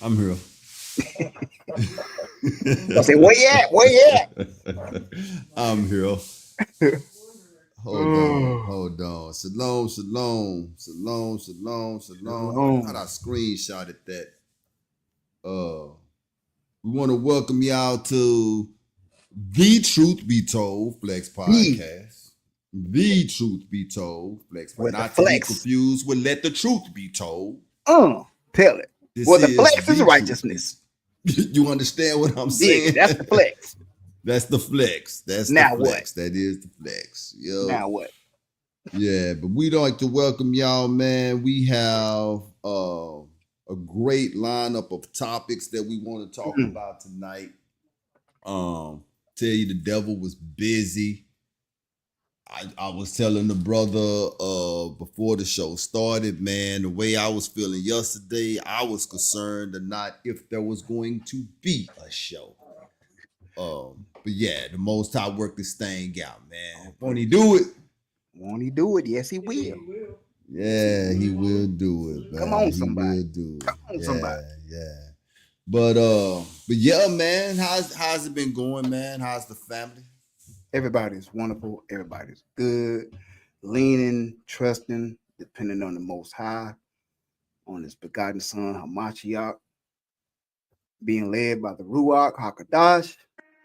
I'm here. I say, where you at? Where you I'm here. at? Hold on, Oh, hold on. Shalom, shalom, shalom, shalom, shalom. I thought I shalom. screenshotted that. We want to welcome y'all to The Truth Be Told Flex B Podcast. The Truth Be Told Flex Podcast. with the Not to be flex. confused with Let the Truth Be Told. Tell it. This Well, the is flex is The Truth Be. righteousness. You understand what I'm Dig saying? it. That's the flex. That's the flex. That's the Now what? flex. That is the flex. Yo. Now what? Yeah, but we'd like to welcome y'all, man. We have a great lineup of topics that we want to talk Mm. about tonight. Tell you the devil was busy. I was telling the brother before the show started, man, the way I was feeling yesterday, I was concerned or not if there was going to be a show. But yeah, the Most High worked this thing out, man. Won't he do it? Won't he do it? Yes, he will. Yeah, he will do it, man. Come on, He somebody. will do it. Come on, somebody. Yeah. But yeah, man. How's it been going, man? How's the family? Everybody's wonderful. Everybody's good. Leaning, trusting, depending on the Most High, on His begotten Son, Hamashiach, being led by the Ruach HaKadosh,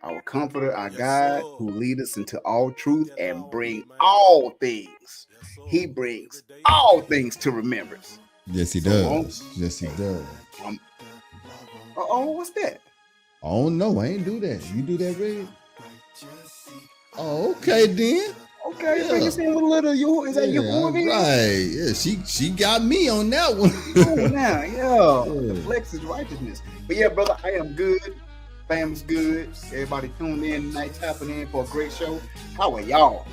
our comforter, our guide, who lead us into all truth and bring all things. He brings all things to remembrance. Yes, he So, does. Yes, he does. What's that? I don't know. I ain't do that. You do that, Red? Oh, okay then. Okay, Yeah. so you saying with a little you is that your boy? Right. Yeah, she got me on that one. Oh, now, yeah. The flex is righteousness. But yeah, brother, I am good. Family's good. Everybody tuned in tonight, tapping in for a great show. How are y'all?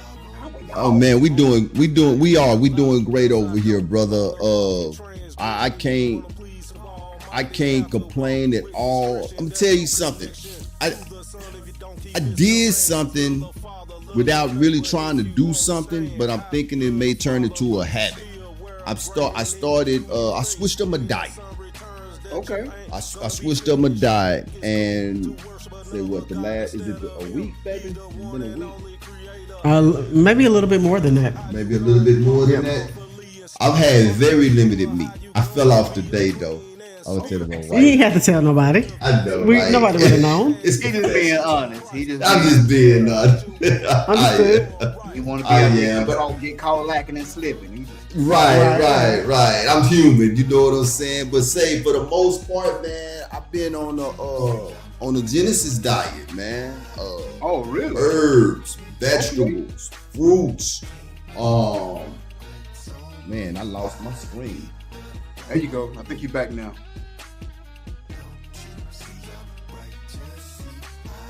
Oh man, we doing great over here, brother. I can't complain at all. I'm gonna tell you something. I did something without really trying to do something, but I'm thinking it may turn into a habit. I switched up my diet. Okay. I switched up my diet and say what is it a week, baby? It's been a week. Maybe a little bit more than that. Maybe a little bit more than that. I've had very limited meat. I fell off today though. I was telling my wife. You ain't have to tell nobody. I know. Nobody would have known. He just being honest. I'm just being honest. Understood. You want to get caught lacking and slipping. Right. I'm human. You know what I'm saying? But say for the most part, man, I've been on the Genesis diet, man. Oh, really? Herbs, vegetables, fruits. Man, I lost my screen. There you go. I think you're back now.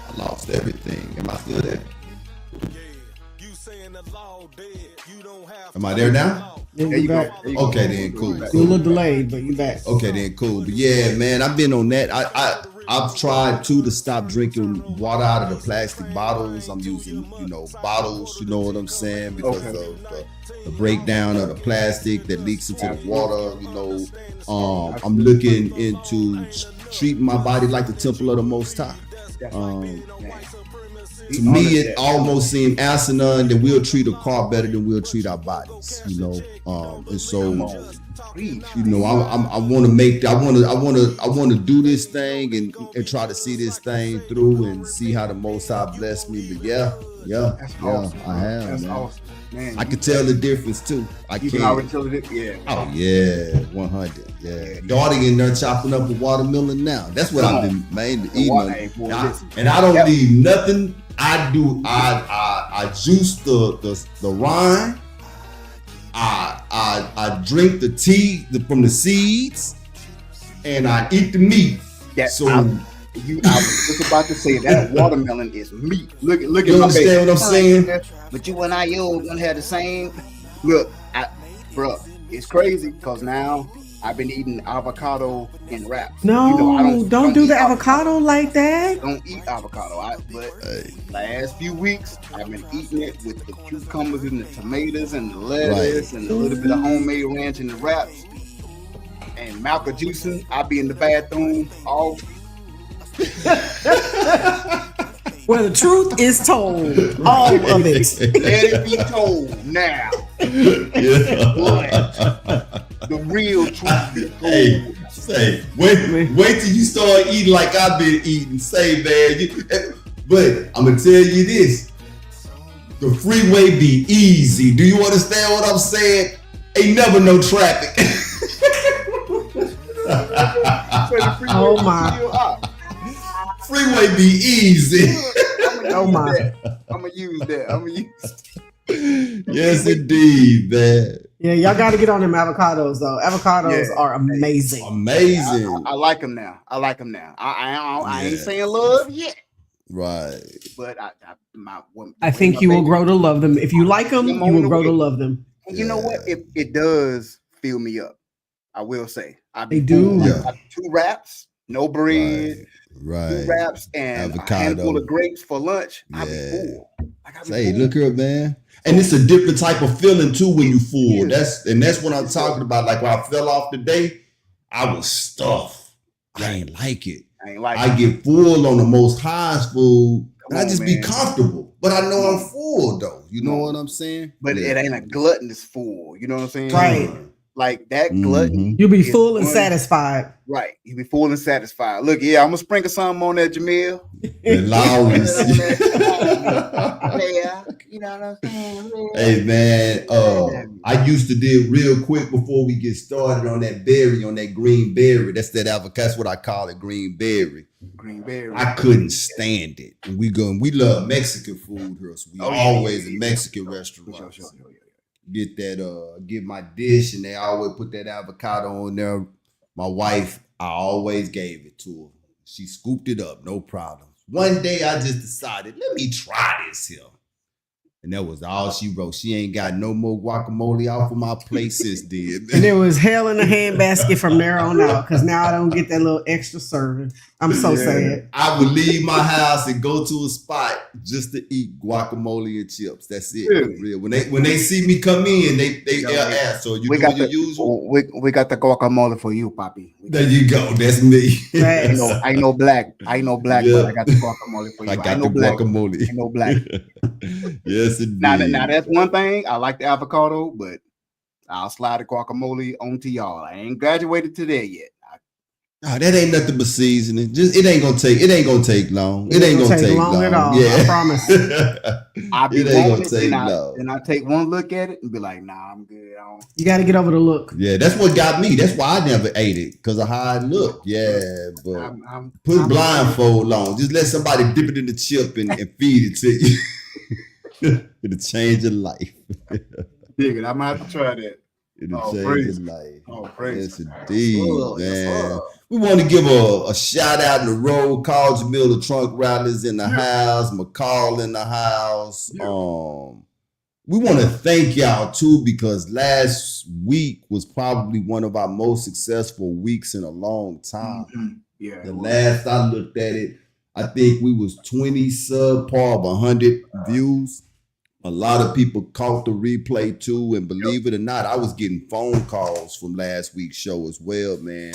I lost everything. Am I still there? Am I there now? Yeah, There you go. back. There you go. Okay, then cool. You're a little delayed, but you back. Okay, then cool. But yeah, man, I've been on that. I've tried to stop drinking water out of the plastic bottles. I'm using, bottles, you know what I'm saying? Because of the breakdown of the plastic that leaks into the water, I'm looking into treating my body like the temple of the Most High. To me, it almost seemed asinine that we'll treat a car better than we'll treat our bodies, and so, I want to do this thing and try to see this thing through and see how the Most High bless me. But That's awesome. I have. That's man. awesome, man. I can tell the difference too. You can already tell it. Yeah. Oh yeah, 100. Yeah, daughter in there chopping up a watermelon now. That's what I've been mainly eating. And I don't leave nothing. I do. I juice the rind. I drink the tea from the seeds, and I eat the meat. Yeah, so I was just about to say that watermelon is meat. Look at you my face. understand what I'm saying? But you and I, gonna have the same. Look, bro, it's crazy because now I've been eating avocado in wraps. No, don't do the avocado like that. Don't eat avocado. But last few weeks I've been eating it with the cucumbers and the tomatoes and the lettuce and a little bit of homemade ranch in the wraps. and Malcolm juicing, I'll be in the bathroom all Where the truth is told, all of it. let it be told now. The real truth be told. Hey, say, wait till you start eating like I've been eating. Say, man, but I'm gonna tell you this: the freeway be easy. Do you understand what I'm saying? Ain't never no traffic. Oh my! Freeway be easy. Oh my! I'm gonna use that. Yes, indeed, man. Yeah, y'all got to get on them avocados though. Avocados are amazing. Amazing. I like them now. I ain't saying love yet. Right. But I think you will grow to love them. If you like them, you will grow to love them. And you know what? It does fill me up. I will say. They do. I 2 wraps, no bread, Right. 2 wraps, and avocado. A handful of grapes for lunch. Yeah. I be full. Hey, look here, man. And it's a different type of feeling too when you full. That's what I'm talking about. Like when I fell off today, I was stuffed. I ain't like it. I get full on the most highest food. And I just be comfortable. But I know I'm full though. You know what I'm saying? But it ain't a gluttonous full. You know what I'm saying? Right. Like that glutton. You'll be full and satisfied. Right. You'll be full and satisfied. Look, I'm gonna sprinkle something on that, Jamil. Allowance. Yeah, you know what I'm saying? Hey man, I used to do real quick before we get started on that berry, on that green berry. That's that avocado. That's what I call it, green berry. Green berry. I couldn't stand it. And we love Mexican food here, so we always in Mexican restaurants. Get my dish, and they always put that avocado on there. My wife, I always gave it to her. She scooped it up, no problem. One day I just decided, let me try this here. And that was all she wrote. She ain't got no more guacamole off of my plate since then. And it was hell in the handbasket from there on out, because now I don't get that little extra serving. I'm so sad. I would leave my house and go to a spot just to eat guacamole and chips. That's it. For real. When they see me come in, they ask, so you do your usual? We got the guacamole for you, Papi. There you go. That's me. I know black, but I got the guacamole for you. I got the guacamole. I know black. Yes, indeed. Now that's one thing. I like the avocado, but I'll slide the guacamole onto y'all. I ain't graduated to there yet. Oh, that ain't nothing but seasoning. It ain't gonna take long. It ain't gonna take long at all. Yeah. I promise. It ain't gonna take long. And I take one look at it and be like, nah, I'm good. You got to get over the look. Yeah, that's what got me. That's why I never ate it, because of how it looked. Yeah, but put a blindfold on. Just let somebody dip it in the chip and feed it to you. It'll change your life. Dig it. I might have to try that. It'll change your life. Oh, praise. Yes, indeed, man. We want to give a shout out in the road. Call Jamil, the trunk rattlers in the house. McCall in the house. We want to thank y'all too, because last week was probably one of our most successful weeks in a long time. Mm-hmm. Yeah. The last I looked at it, I think we was 20 subpar of 100 views. A lot of people caught the replay too, and believe it or not, I was getting phone calls from last week's show as well, man,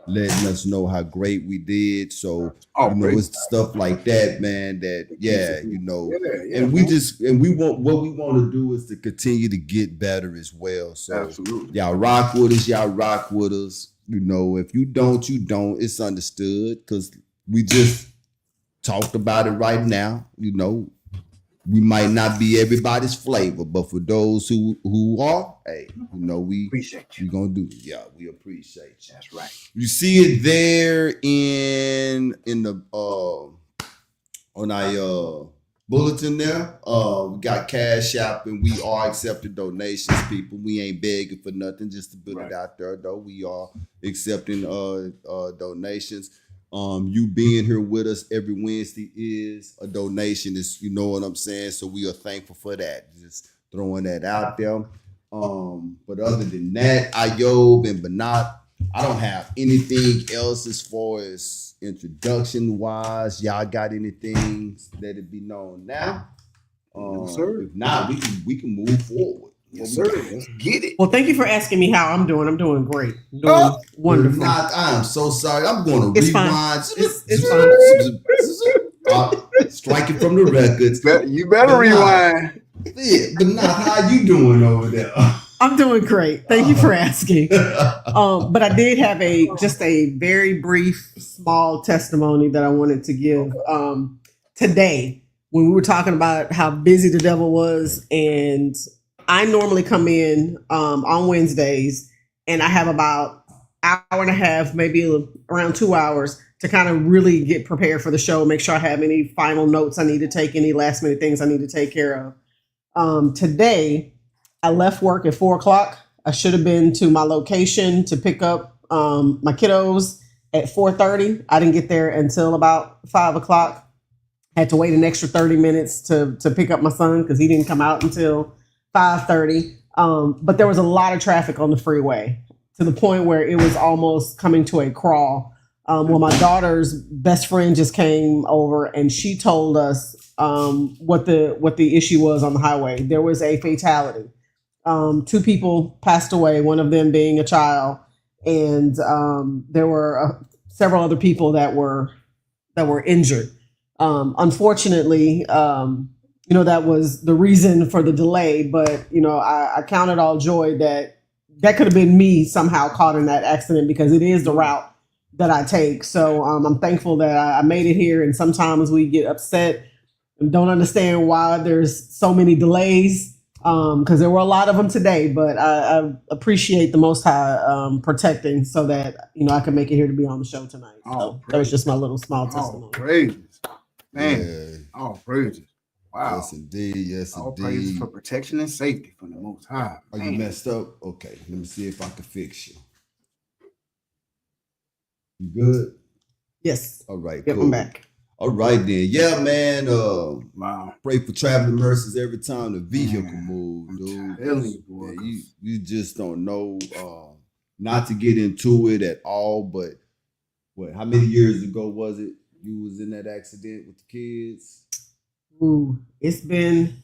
letting us know how great we did. So it's stuff like that, man. And we want what we want to do is to continue to get better as well. So absolutely, y'all rock with us. Y'all rock with us. You know, if you don't, you don't. It's understood, because we just talked about it right now. You know, we might not be everybody's flavor, but for those who are, hey, you know, we appreciate you. We're gonna do it. Yeah, we appreciate you. That's right. You see it there in the on our bulletin there. We got Cash App, and we are accepting donations, people. We ain't begging for nothing, just to put it out there though. We are accepting donations. You being here with us every Wednesday is a donation. Is, you know what I'm saying? So we are thankful for that. Just throwing that out there. But other than that, Ayob and Banat, I don't have anything else as far as introduction wise. Y'all got anything? Let it be known now. No, sir. If not, we can move forward. Yes, sir. Let's get it. Well, thank you for asking me how I'm doing. I'm doing great. I'm doing Oh, wonderful. I am so sorry. I'm going to It's fine. rewind. It's fine. Strike it from the records. You better But rewind. Yeah, but not how you doing over there. I'm doing great. Thank you for asking. But I did have just a very brief, small testimony that I wanted to give today when we were talking about how busy the devil was. And I normally come in on Wednesdays, and I have about hour and a half, maybe around 2 hours, to kind of really get prepared for the show, make sure I have any final notes I need to take, any last minute things I need to take care of. Today, I left work at 4 o'clock. I should have been to my location to pick up my kiddos at 4:30. I didn't get there until about 5 o'clock. Had to wait an extra 30 minutes to pick up my son because he didn't come out until 5:30. But there was a lot of traffic on the freeway to the point where it was almost coming to a crawl. Well, my daughter's best friend just came over and she told us what the issue was on the highway. There was a fatality. 2 people passed away, one of them being a child, and there were several other people that were injured. Unfortunately, that was the reason for the delay. But I counted all joy that could have been me somehow caught in that accident because it is the route that I take. So I'm thankful that I made it here. And sometimes we get upset and don't understand why there's so many delays. Because there were a lot of them today, but I appreciate the Most High protecting so that I can make it here to be on the show tonight. So that was just my little small testimony. All praises, man! Yeah. All praises. Wow. Yes, indeed. Yes, all indeed. praises for protection and safety from the Most High. Are you messed up? Okay, let me see if I can fix you. You good? Yes. All right. Yep, cool. I'm back. All right then. Yeah, man. Wow. Pray for traveling mercies every time the vehicle moves, dude. Man, you just don't know. Not to get into it at all, but how many years ago was it you was in that accident with the kids? Ooh, it's been.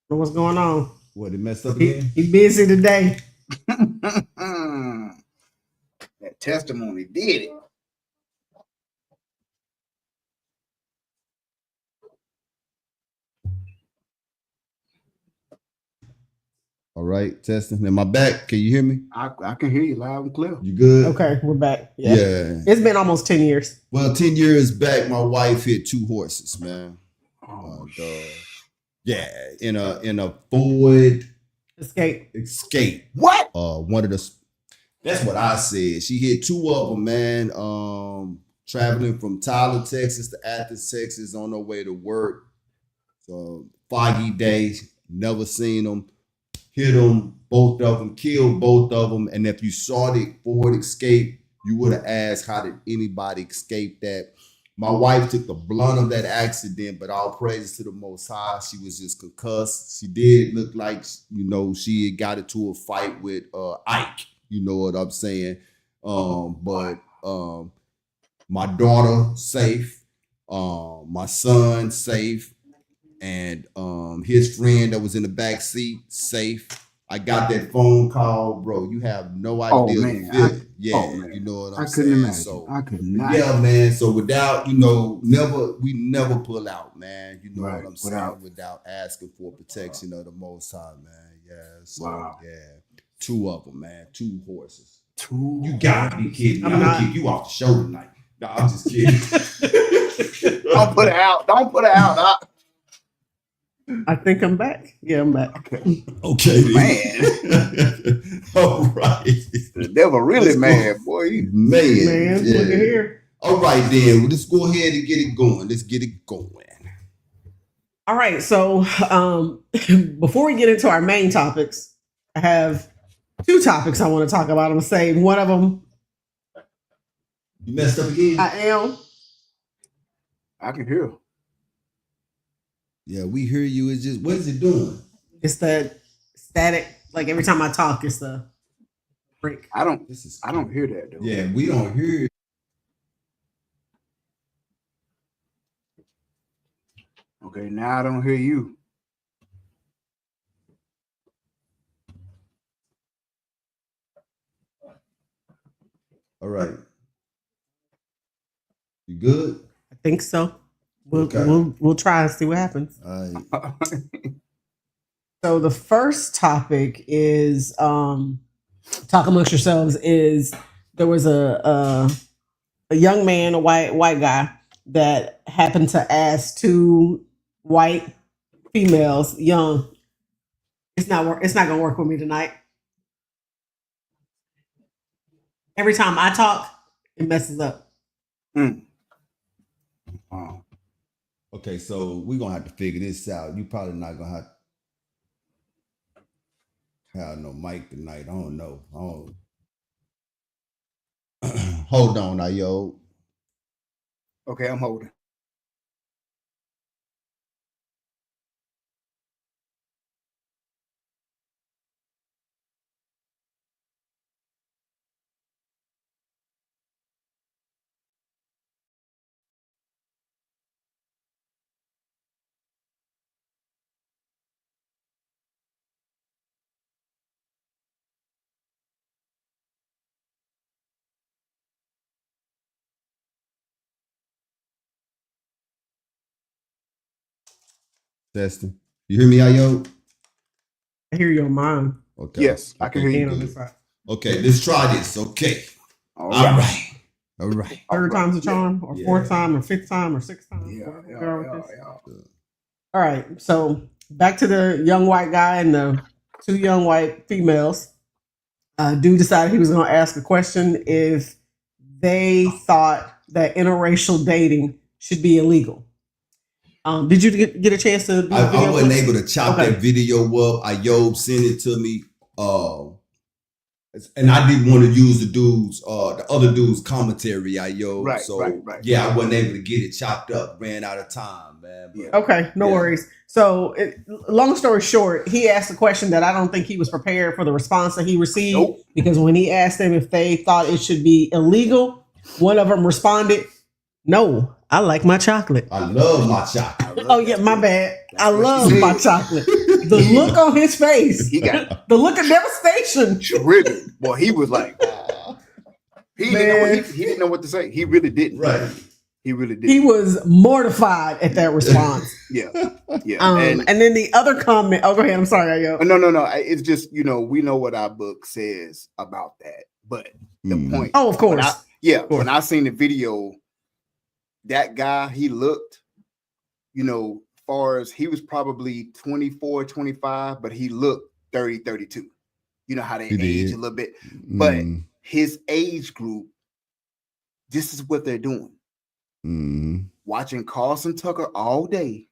What's going on? What, it messed up again? He busy today. That testimony did it. All right, testing. Am I back? Can you hear me? I can hear you loud and clear. You good? Okay, we're back. Yeah. It's been almost 10 years. Well, 10 years back, my wife hit 2 horses, man. Yeah, in a Ford Escape. What? One of the. That's what I said. She hit 2 of them, man. Traveling from Tyler, Texas to Athens, Texas, on her way to work. So foggy day, never seen them. Hit them, both of them, killed both of them. And if you saw the Ford Escape, you would have asked, how did anybody escape that? My wife took the blunt of that accident, but all praises to the Most High. She was just concussed. She did look like, she had got into a fight with Ike. You know what I'm saying? But my daughter safe, my son safe, and his friend that was in the back seat safe. I got that phone call, bro. You have no idea the feeling. You know what I'm saying? Couldn't imagine. So I could not. Yeah, man. So without, we never pull out, man. You know what I'm saying? Without asking for protection of the Most High, man. Yeah. So yeah, 2 of them, man. 2 horses. 2. You gotta be kidding me. I'm gonna kick you off the show tonight. No, I'm just kidding. Don't put it out. Don't put it out. I think I'm back. Yeah, I'm back. Okay, man. All right. The devil really mad, boy. Man, look at here. All right, then. Well, let's go ahead and get it going. Let's get it going. All right. So before we get into our main topics, I have 2 topics I want to talk about. I'm going to say one of them. You messed up again? I am. I can hear. Yeah, we hear you. It's just, what is it doing? It's the static. Like every time I talk, it's the break. I don't hear that though. Yeah, we don't hear it. Okay, now I don't hear you. All right. You good? I think so. We'll Okay. we'll try and see what happens. All right. So the first topic is talk amongst yourselves. Is there was a young man, a white guy that happened to ask two white females, young. It's not gonna work with me tonight. Every time I talk, it messes up. Wow. Okay, so we're gonna have to figure this out. You probably not gonna have no mic tonight. I don't know. Hold on now, yo. Okay, I'm holding. Testing. You hear me, yo? I hear your mind. Okay. Yes, I can hear you. On this side. Okay, let's try this. Okay. All All right. right. All right. Third time's a charm, or Yeah. fourth time, or fifth time, or sixth time. Yeah, Where yeah, we are with yeah, this. yeah. All right. So back to the young white guy and the two young white females. Dude decided he was going to ask a question if they thought that interracial dating should be illegal. Did you get a chance to? Do the I video wasn't clip? able to chop Okay. that video up. Ayob sent it to me. And I didn't want to use the other dude's commentary, Ayob. Right, so right. yeah, I wasn't able to get it chopped up. Ran out of time, man. But, Yeah. Okay, no Yeah. worries. So, long story short, he asked a question that I don't think he was prepared for the response that he received. Nope. Because when he asked them if they thought it should be illegal, one of them responded, "No, I like my chocolate." I love my chocolate. Oh yeah, my bad. I what she love said. my chocolate. The look on his face, He got the look of devastation. triggered. Well, he was like, he didn't know what to say. He really didn't. Right. He really didn't. He was mortified at that response. Yeah. Yeah. And then the other comment. Oh, go ahead. I'm sorry, Ayo. No. It's just, we know what our book says about that. But the point. Oh, of course. When I seen the video, that guy, he looked, far as he was probably 24, 25, but he looked 30, 32. You know how they He age did. a little bit. But Mm. his age group, this is what they're doing. Mm. Watching Carlson Tucker all day,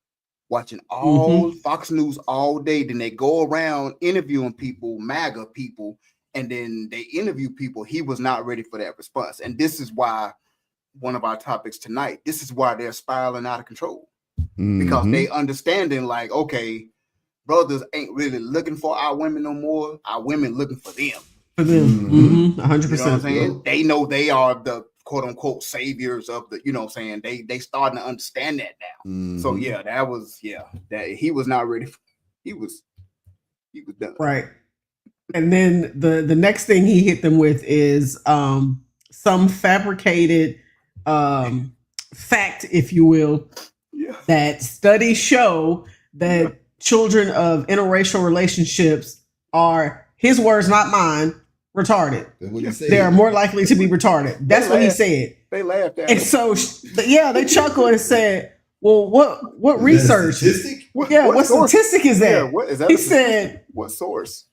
watching all Fox News all day. Then they go around interviewing people, MAGA people, and then they interview people. He was not ready for that response. And this is why one of our topics tonight, this is why they're spiraling out of control. Because they understanding like, okay, brothers ain't really looking for our women no more. Our women looking for them. For them, 100%. You know what I'm saying? They know they are the quote unquote saviors of the, they starting to understand that now. So yeah, that he was not ready. He was done. Right. And then the next thing he hit them with is some fabricated fact, if you will, that studies show that children of interracial relationships are, his words, not mine, retarded. They are more likely to be retarded. That's what he said. They laughed at And him. so, they chuckled and said, "Well, what research? Statistic? What source? statistic is that?" Yeah, what is that? He said, "What source?"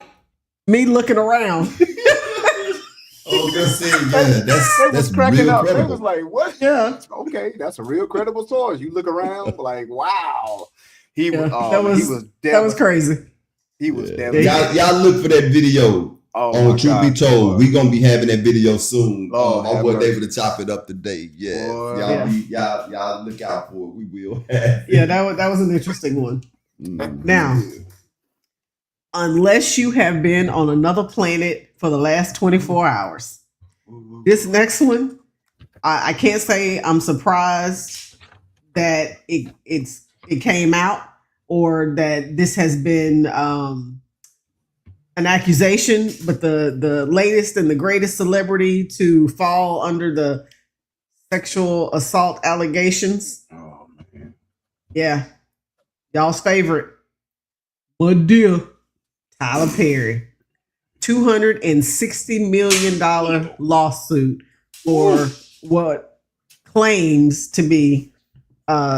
"Me looking around." Oh, They that's was cracking real up. They credible. was like, "What? Yeah. Okay, that's a real credible source." You look around, like, wow. He Yeah, was that was crazy. He was Yeah. devastated. Y'all look for that video. Oh, On Truth Be Told, we gonna be having that video soon. Lord I have wasn't mercy. able to chop it up today. Yeah, Boy. y'all look out for it. We will. Yeah, that was an interesting one. Mm. Now, unless you have been on another planet for the last 24 hours, this next one, I can't say I'm surprised that it came out or that this has been an accusation, but the latest and the greatest celebrity to fall under the sexual assault allegations. Oh man. Yeah. Y'all's favorite. What deal? Tyler Perry. $260 million lawsuit for what claims to be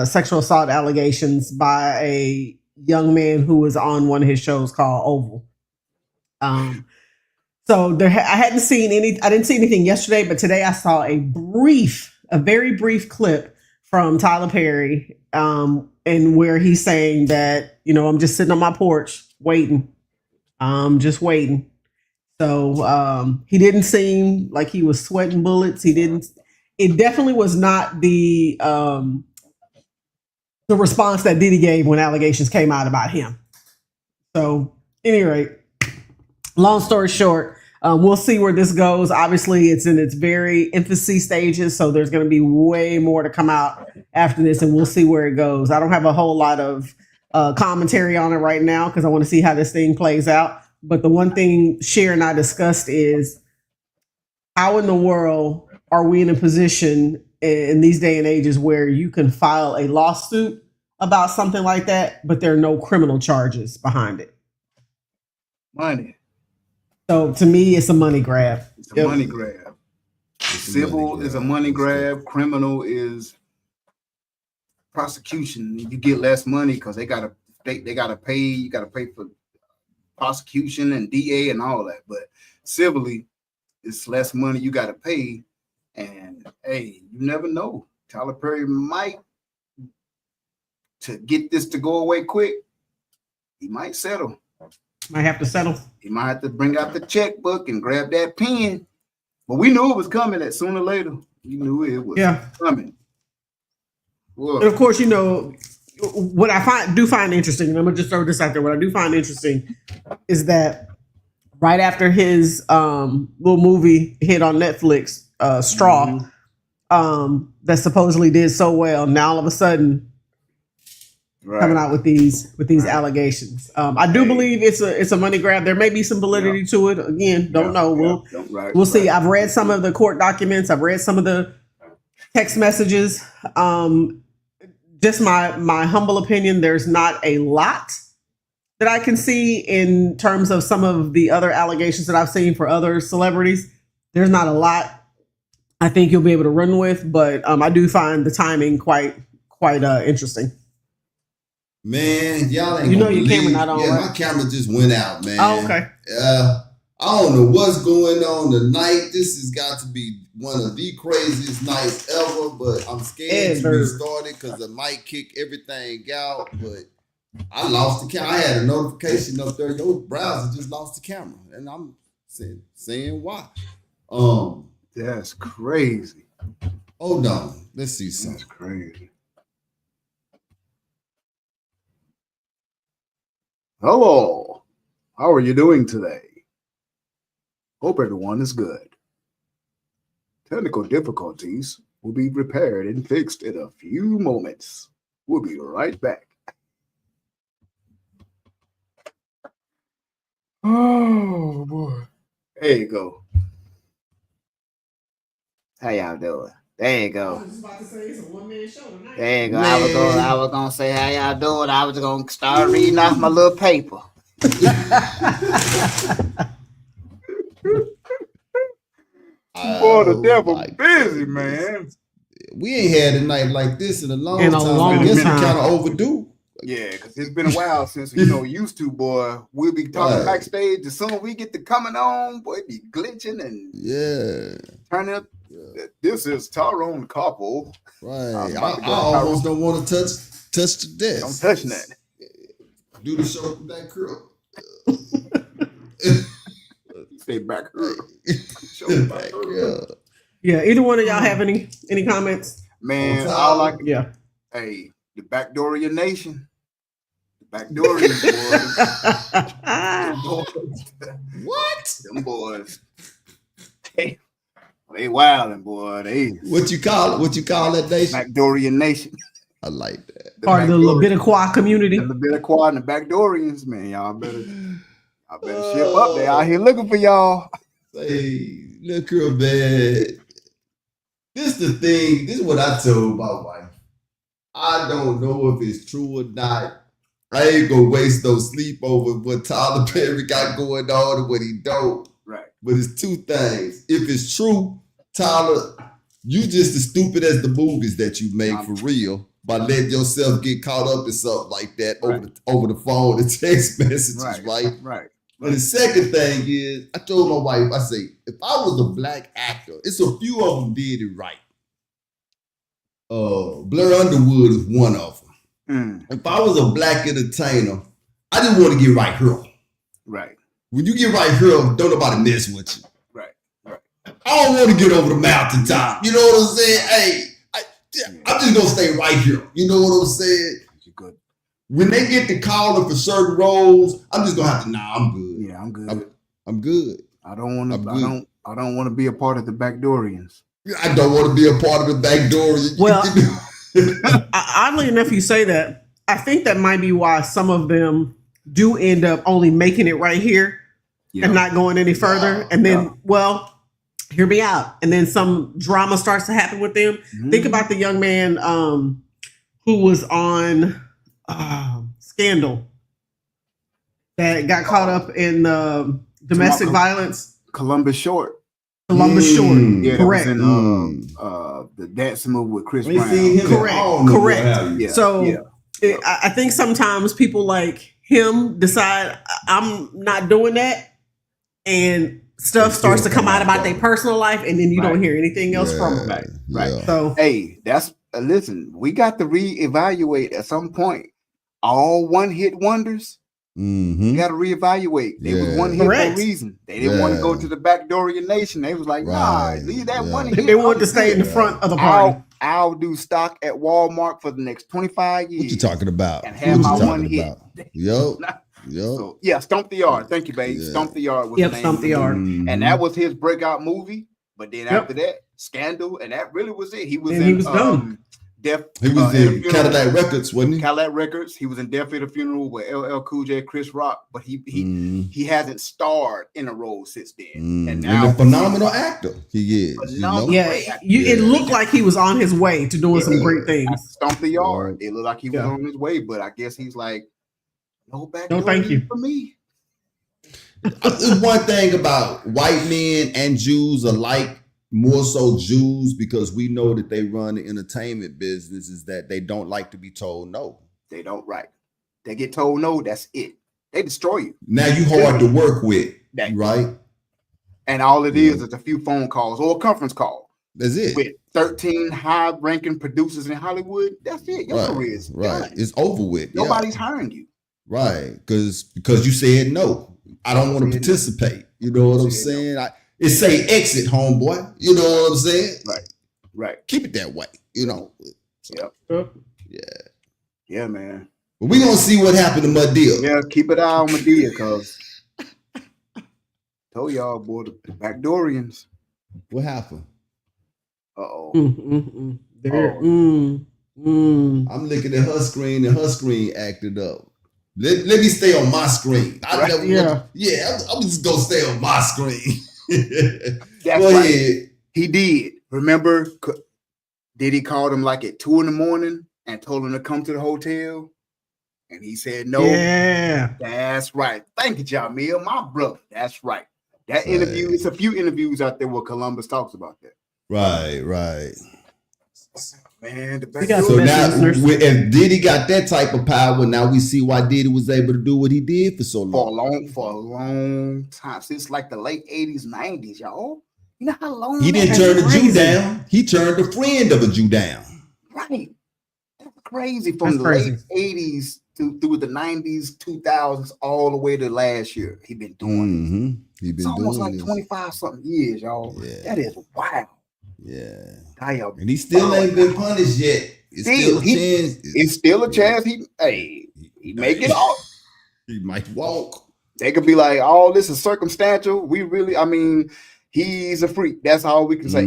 sexual assault allegations by a young man who was on one of his shows called Oval. So I hadn't seen I didn't see anything yesterday, but today I saw a very brief clip from Tyler Perry, and where he's saying that, I'm just sitting on my porch waiting. I'm just waiting. So he didn't seem like he was sweating bullets. It definitely was not the response that Diddy gave when allegations came out about him. So, at any rate, long story short, we'll see where this goes. Obviously, it's in its very infancy stages, so there's going to be way more to come out after this, and we'll see where it goes. I don't have a whole lot of commentary on it right now because I want to see how this thing plays out. But the one thing Cher and I discussed is, how in the world are we in a position in these day and ages where you can file a lawsuit about something like that, but there are no criminal charges behind it? Money. So to me, it's a money grab. It's a money grab. Civil is a money grab. Criminal is prosecution. You get less money because they gotta pay. You gotta pay for prosecution and DA and all that. But civilly, it's less money you gotta pay. And hey, you never know. Tyler Perry might, to get this to go away quick, he might settle. Might have to settle. He might have to bring out the checkbook and grab that pen. But we knew it was coming. That sooner or later, we knew it was coming. Whoa. And of course, what I do find interesting, and I'm gonna just throw this out there. What I do find interesting is that right after his little movie hit on Netflix, Straw, that supposedly did so well, now all of a sudden coming out with these allegations. I do believe it's a money grab. There may be some validity to it. Again, don't know. We'll see. I've read some of the court documents. I've read some of the text messages. Just my humble opinion, there's not a lot that I can see in terms of some of the other allegations that I've seen for other celebrities. There's not a lot I think you'll be able to run with, but I do find the timing quite interesting. Man, y'all ain't your camera not on. Yeah, right? My camera just went out, man. Oh, okay. I don't know what's going on tonight. This has got to be one of the craziest nights ever, but I'm scared to restart it because it might kick everything out. But I lost the camera. I had a notification up there. Your browser just lost the camera, and I'm saying why. That's crazy. Hold on. Let's see something. That's crazy. Hello. How are you doing today? Hope everyone is good. Technical difficulties will be repaired and fixed in a few moments. We'll be right back. Oh boy. There you go. How y'all doing? There you go. I was just about to say it's a one-man show tonight. There you go. I was gonna say how y'all doing. I was gonna start reading off my little paper. Boy, the devil busy, man. We ain't had a night like this in a long time. I guess it's kind of overdue. Yeah, because it's been a while since used to, boy. We'll be talking backstage. As soon as we get to coming on, boy, it be glitching and turning up. Yeah. This is Tyrone Koppel. Right. I almost don't want to touch the desk. Don't touch that. Do the show from that curl. Stay back here. Yeah. Either one of y'all have any comments? Man, hey, the Backdoria Nation. The Backdorians, boys. What? Them boys. They wildin', boy. What you call that nation? Backdoria Nation. I like that. Part of the Leviticua community. The Leviticua and the Backdorians, man. I better ship up. They out here looking for y'all. Say, look here, man. This the thing. This is what I told my wife. I don't know if it's true or not. I ain't gonna waste no sleep over what Tyler Perry got going on and what he don't. Right. But it's two things. If it's true, Tyler, you just as stupid as the movies that you make for real by letting yourself get caught up in something like that over the phone and text messages, right? Right. And the second thing is, I told my wife, I say, if I was a black actor, it's a few of them did it right. Blair Underwood is one of them. If I was a black entertainer, I just want to get right here. Right. When you get right here, don't nobody mess with you. Right. I don't want to get over the mountaintop. You know what I'm saying? Hey, I'm just gonna stay right here. You know what I'm saying? You're good. When they get the calling for certain roles, I'm just gonna have to. Nah, I'm good. Yeah, I'm good. I'm good. I don't want to. I don't want to be a part of the Backdoorians. I don't want to be a part of the backdoor. Well, oddly enough, you say that. I think that might be why some of them do end up only making it right here and not going any further. And then, well, hear me out. And then some drama starts to happen with them. Think about the young man who was on Scandal that got caught up in domestic violence. Columbus Short. Yeah, correct. In the dancing movie with Chris Brown. Correct. Yeah. So I think sometimes people like him decide I'm not doing that, and stuff starts to come out about their personal life, and then you don't hear anything else from them. Right. So hey, that's listen. We got to reevaluate at some point. All one-hit wonders. You got to reevaluate. They was one hit for a reason. They didn't want to go to the Backdoorian Nation. They was like, nah, leave that one hit. They wanted to stay in the front of the party. I'll do stock at Walmart for the next 25 years. What you talking about? And have my one hit. Yo. So, Stomp the Yard. Thank you, babe. Stomp the Yard was the name. Stomp the Yard. And that was his breakout movie. But then after that, Scandal, and that really was it. He was done. He was in Cadillac Records, wasn't he? Cadillac Records. He was in Death at a Funeral with LL Cool J, Chris Rock, but he hasn't starred in a role since then. And now a phenomenal actor he is. It looked like he was on his way to doing some great things. Stomp the Yard. It looked like he was on his way, but I guess he's like, no thank you for me. There's one thing about white men and Jews alike. More so Jews, because we know that they run the entertainment business, is that they don't like to be told no. They don't, right. They get told no, that's it. They destroy you. Now you hard to work with, right? And all it is a few phone calls or a conference call. That's it. With 13 high-ranking producers in Hollywood, that's it. Your career is done. It's over with. Nobody's hiring you. Right, because you said no. I don't want to participate. You know what I'm saying? It say exit, homeboy. You know what I'm saying? Right. Keep it that way. You know. So, Yeah, man. But we gonna see what happened to Madea. Yeah, keep an eye on Madea, because told y'all, boy, the Backdoorians. What happened? I'm looking at her screen, and her screen acted up. Let me stay on my screen. I'm just gonna stay on my screen. That's right. He did. Remember, Diddy called him like at 2 a.m. and told him to come to the hotel, and he said no. Yeah, that's right. Thank you, Jamil, my brother. That's right. That interview. It's a few interviews out there where Columbus talks about that. Right. Man, so now, if Diddy got that type of power, now we see why Diddy was able to do what he did for so long. For a long time, since like the late 80s, 90s, y'all. You know how long he didn't turn a Jew down. He turned a friend of a Jew down. Right. That's crazy. From the late 80s through the 90s, 2000s, all the way to last year. He been doing it's almost like 25 something years, y'all. Yeah. That is wild. Yeah. And he still ain't been punished yet. It's still a chance. It's still a chance. He make it off. He might walk. They could be like, oh, this is circumstantial. He's a freak. That's all we can say.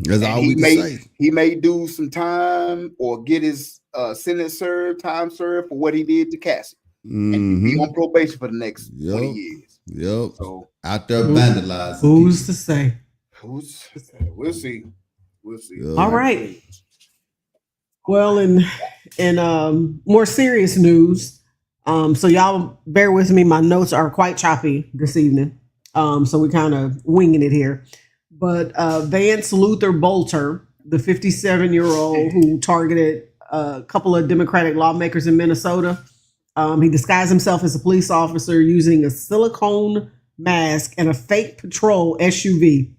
That's all we can say. He may do some time or get his time served for what he did to Cassie. And be on probation for the next 20 years. Yep. So Out there vandalizing. Who's people. to say? we'll see. We'll see. Yeah. All Like I right. said, Well, in more serious news, so y'all bear with me. My notes are quite choppy this evening, so we're kind of winging it here. But Vance Luther Bolter, the 57-year-old who targeted a couple of Democratic lawmakers in Minnesota, he disguised himself as a police officer using a silicone mask and a fake patrol SUV.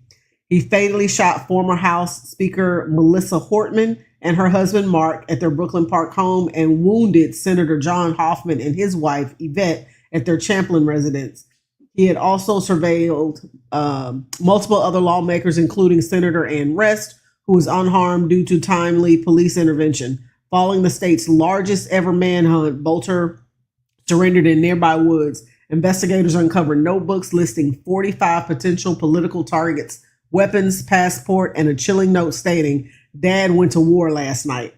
He fatally shot former House Speaker Melissa Hortman and her husband Mark at their Brooklyn Park home and wounded Senator John Hoffman and his wife Yvette at their Champlin residence. He had also surveilled multiple other lawmakers, including Senator Ann Rest, who was unharmed due to timely police intervention. Following the state's largest ever manhunt, Bolter surrendered in nearby woods. Investigators uncovered notebooks listing 45 potential political targets, weapons, passport, and a chilling note stating, "Dad went to war last night."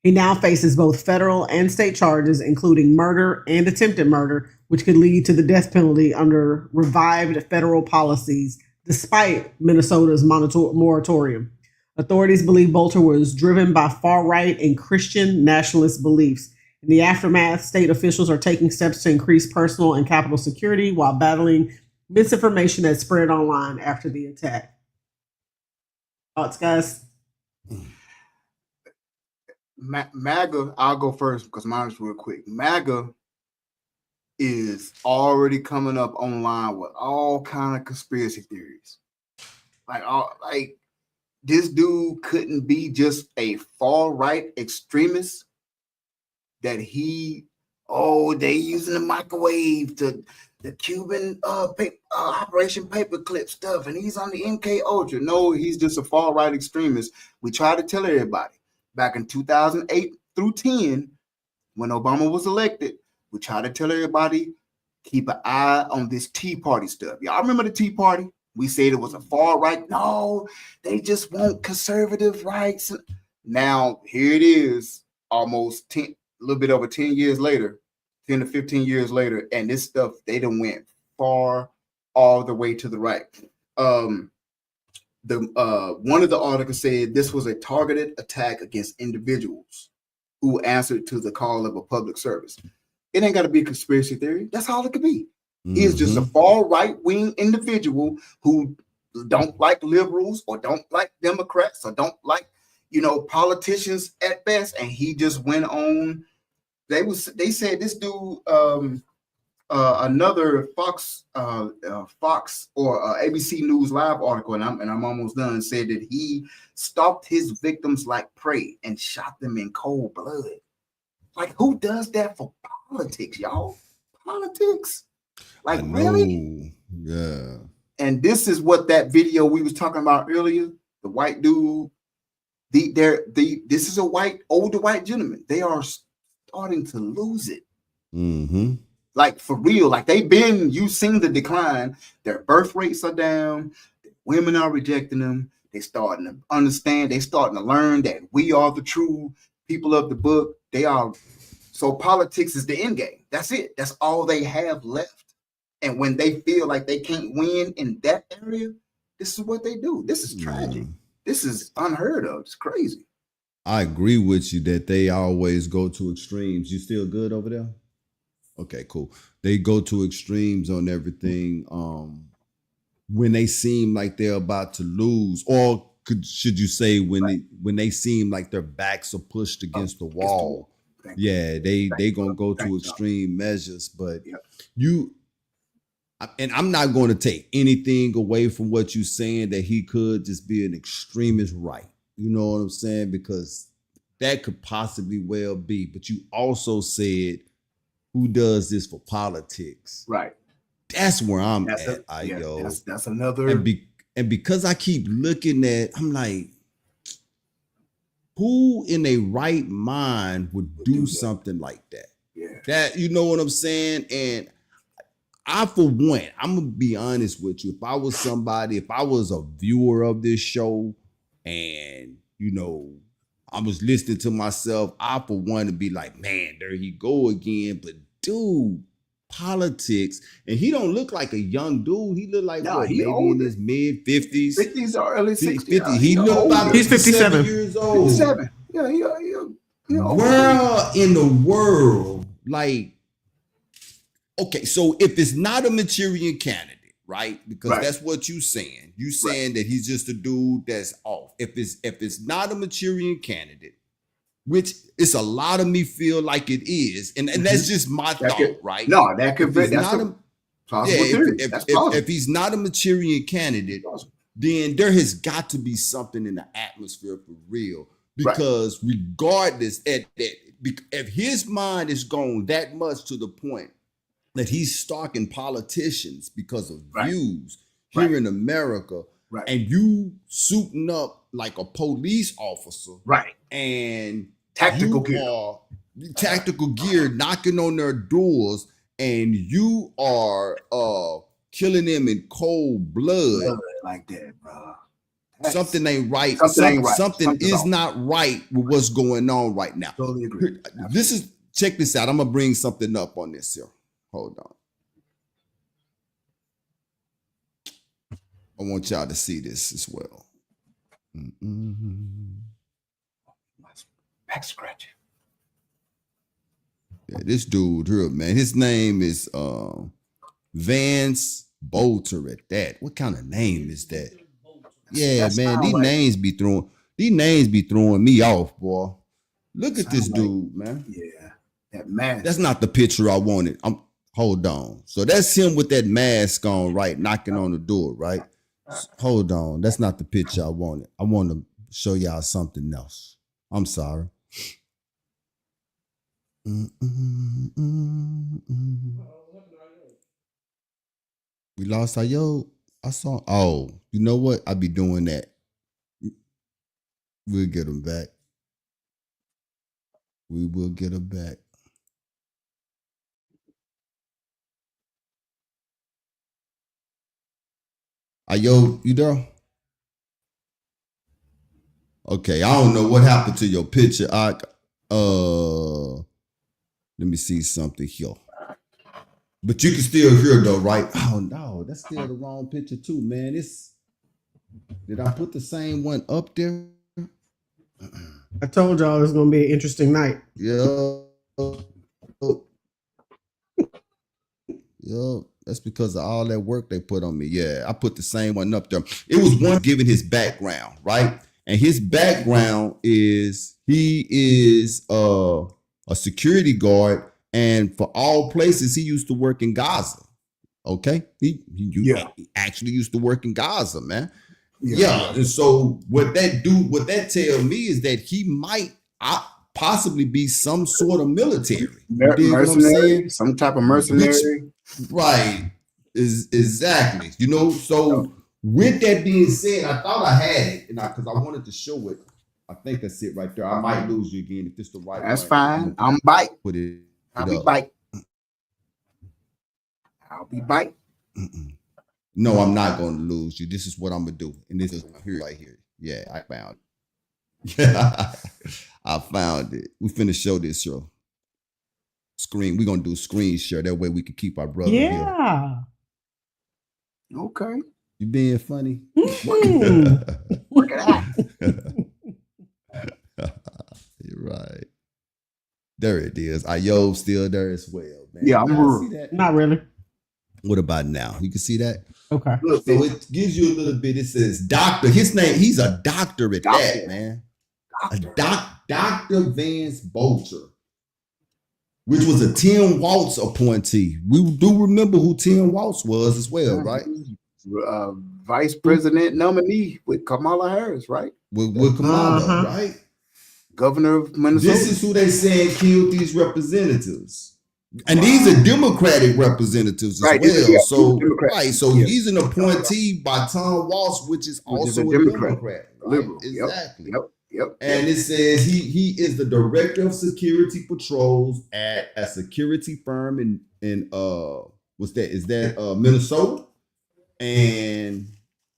He now faces both federal and state charges, including murder and attempted murder, which could lead to the death penalty under revived federal policies, despite Minnesota's moratorium. Authorities believe Bolter was driven by far right and Christian nationalist beliefs. In the aftermath, state officials are taking steps to increase personal and capital security while battling misinformation that spread online after the attack. Thoughts, guys? MAGA, I'll go first because mine is real quick. MAGA is already coming up online with all kind of conspiracy theories. Like this dude couldn't be just a far right extremist that they using the microwave to the Cuban Operation Paperclip stuff, and he's on the MK Ultra. No, he's just a far right extremist. We try to tell everybody back in 2008 through 10, when Obama was elected, we tried to tell everybody keep an eye on this Tea Party stuff. Y'all remember the Tea Party? We said it was a far right. No, they just want conservative rights. Now here it is, almost 10, a little bit over 10 years later, 10 to 15 years later, and this stuff, they done went far all the way to the right. One of the articles said this was a targeted attack against individuals who answered to the call of a public service. It ain't got to be a conspiracy theory. That's all it could be. He is just a far right-wing individual who don't like liberals or don't like Democrats or don't like, politicians at best. And he just went on. They said this dude, another Fox or ABC News Live article, and I'm almost done, said that he stalked his victims like prey and shot them in cold blood. Like, who does that for politics, y'all? Politics? Like, really? Yeah. And this is what that video we was talking about earlier, the white dude, this is a older white gentleman. They are starting to lose it. Mm-hmm. Like, for real. Like, you've seen the decline. Their birth rates are down. Women are rejecting them. They're starting to understand. They're starting to learn that we are the true people of the book. They are. So politics is the end game. That's it. That's all they have left. And when they feel like they can't win in that area, this is what they do. This is tragic. This is unheard of. It's crazy. I agree with you that they always go to extremes. You still good over there? Okay, cool. They go to extremes on everything. When they seem like they're about to lose, or should you say when they seem like their backs are pushed against the wall? Yeah, they gonna go to extreme measures. But and I'm not going to take anything away from what you're saying that he could just be an extremist right. You know what I'm saying? Because that could possibly well be. But you also said, who does this for politics? Right. That's where I'm at. That's another. And because I keep looking at, I'm like, who in a right mind would do something like that? Yeah. That, you know what I'm saying? And I, for one, I'm gonna be honest with you. If I was a viewer of this show and, I was listening to myself, I, for one, to be like, man, there he go again. But dude, politics, and he don't look like a young dude. He look like No, what, he maybe in older. his mid 50s. 50s or early 60s. 50. He look older. about He's 57 years old. 57. Yeah, he older. Where in the world, like, okay, so if it's not a Manchurian candidate, right? Because Right. that's what you saying. You saying that he's just a dude that's off. If it's not a Manchurian candidate, which it's a lot of me feel like it is, and that's just my That thought, could- right? No, that could If be. it's That's not a a, possible yeah, theory. if, That's if, possible. if he's not a Manchurian candidate, then there has got to be something in the atmosphere for real. Because regardless, if his mind is gone that much to the point that he's stalking politicians because of views here in America, and you suiting up like a police officer, and Tactical you gear. are tactical gear, knocking on their doors, and you are killing them in cold blood like that, bro. Something ain't right. Something ain't right. Something Something's is off. not right with what's going on right now. Totally agree. Check this out. I'm gonna bring something up on this here. Hold on. I want y'all to see this as well. Back scratching. Yeah, this dude here, man. His name is Vance Bolter at that. What kind of name is that? Yeah, man. These names be throwing me off, boy. Look at this dude, man. Yeah, that mask. That's not the picture I wanted. Hold on. So that's him with that mask on, right? Knocking on the door, right? Hold on. That's not the picture I wanted. I want to show y'all something else. I'm sorry. We lost our I saw. Oh, you know what? I be doing that. We'll get them back. We will get them back. Ayo, you there? Okay, I don't know what happened to your picture. Let me see something here. But you can still hear though, right? Oh no, that's still the wrong picture too, man. Did I put the same one up there? I told y'all it's gonna be an interesting night. Yeah. Yo, that's because of all that work they put on me. Yeah, I put the same one up there. It was one giving his background, right? And his background is he is a security guard, and for all places, he used to work in Gaza. Okay, he actually used to work in Gaza, man. Yeah. And so what that tells me is that he might possibly be some sort of military. Mercenary, some type of mercenary. Right. Exactly. You know, so with that being said, I thought I had it, and because I wanted to show it. I think that's it right there. I might lose you again if this the right. That's fine. I'm bite. Put it. I'll be bite. I'll be bite. No, I'm not going to lose you. This is what I'm gonna do, and this is here right here. Yeah, I found it. Yeah, I found it. We finna show this show. Screen. We're gonna do screen share. That way we can keep our brother here. Okay. You being funny? Work it out. You're right. There it is. Ayo's still there as well, man. Yeah, I'm see that? Not really. What about now? You can see that? Okay. So it gives you a little bit. It says doctor. His name, he's a doctor at that, man. Dr. Vance Bolter, which was a Tim Waltz appointee. We do remember who Tim Waltz was as well, right? Vice President nominee with Kamala Harris, right? With Kamala, right? Governor of Minnesota. This is who they saying killed these representatives. And these are Democratic representatives as well. So, so he's an appointee by Tom Walsh, which is also a Democrat. Right? Liberal. Exactly. Yep. And it says he is the director of security patrols at a security firm in what's that? Is that Minnesota and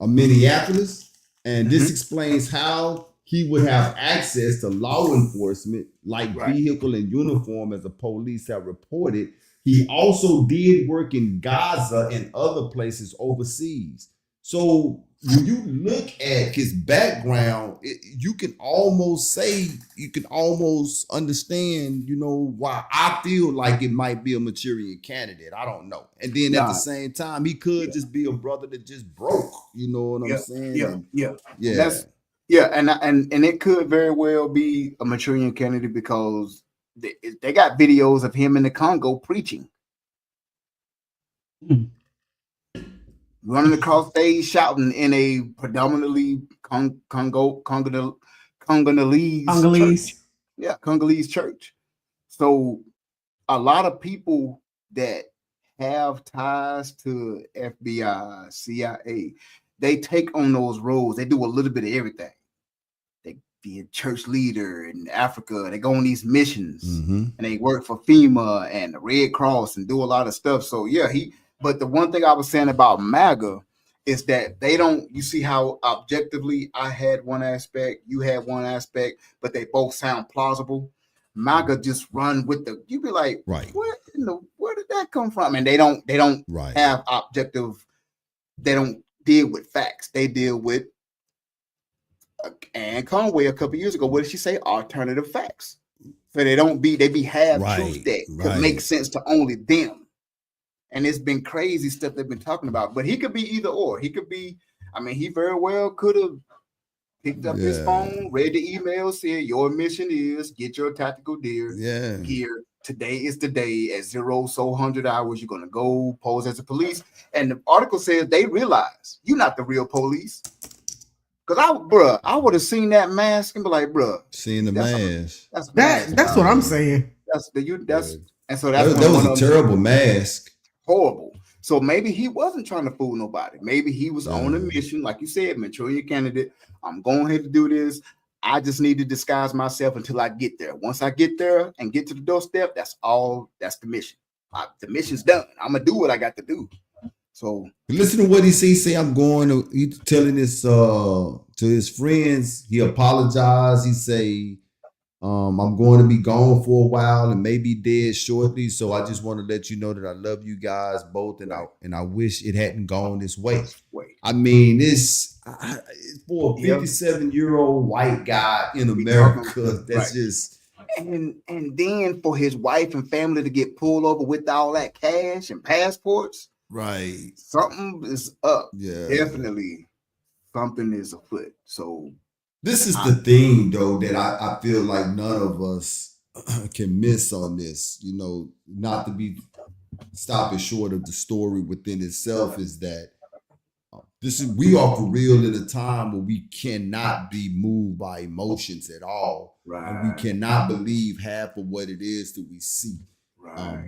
Minneapolis? And this explains how he would have access to law enforcement like vehicle and uniform, as the police have reported. He also did work in Gaza and other places overseas. So when you look at his background, you can almost understand, why I feel like it might be a Manchurian candidate. I don't know. And then at the same time, he could just be a brother that just broke. You know what I'm saying? And it could very well be a Manchurian candidate because they got videos of him in the Congo preaching. Running across stage shouting in a predominantly Congolese church. Yeah, Congolese church. So a lot of people that have ties to FBI, CIA, they take on those roles. They do a little bit of everything. They be a church leader in Africa. They go on these missions and they work for FEMA and the Red Cross and do a lot of stuff. So yeah, but the one thing I was saying about MAGA is that they don't, you see how objectively I had one aspect, you had one aspect, but they both sound plausible. MAGA just run with you be like, right, where did that come from? And they don't have objective, they don't deal with facts. They deal with Anne Conway a couple years ago. What did she say? Alternative facts. So they be half truth that could make sense to only them. And it's been crazy stuff they've been talking about. But he could be either or. He could be, he very well could have picked up his phone, read the email, said, your mission is get your tactical gear. Today is the day at 100 hours. You're going to go pose as a police. And the article says they realize you're not the real police. Because I would have seen that mask and be like, seeing the mask. That's what I'm saying. And so that was a terrible mask. Horrible. So maybe he wasn't trying to fool nobody. Maybe he was on a mission, like you said, Manchurian candidate. I'm going here to do this. I just need to disguise myself until I get there. Once I get there and get to the doorstep, that's all. That's the mission. The mission's done. I'm gonna do what I got to do. So listen to what he say. I'm going to. He's telling this to his friends. He apologized. He say, I'm going to be gone for a while and maybe dead shortly. So I just want to let you know that I love you guys both, and I wish it hadn't gone this way. I mean, it's for a 57-year-old white guy in America. That's just. And then for his wife and family to get pulled over with all that cash and passports. Right. Something is up. Yeah. Definitely something is afoot. So this is the thing, though, that I feel like none of us can miss on this. Not to be stopping short of the story within itself, is that we are for real in a time where we cannot be moved by emotions at all. Right. And we cannot believe half of what it is that we see.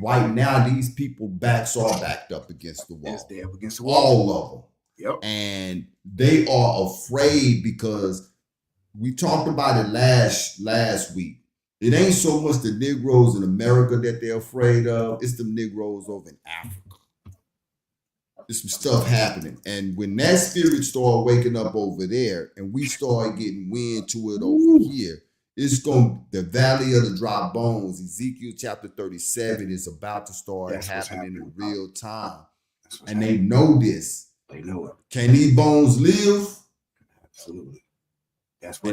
Right now, these people backs are backed up against the wall. Against the wall. All of them. Yep. And they are afraid because we talked about it last week. It ain't so much the Negroes in America that they're afraid of. It's the Negroes over in Africa. There's some stuff happening. And when that spirit started waking up over there and we started getting wind to it over here, it's the valley of the dry bones. Ezekiel chapter 37 is about to start happening in real time. And they know this. They know it. Can these bones live? Absolutely.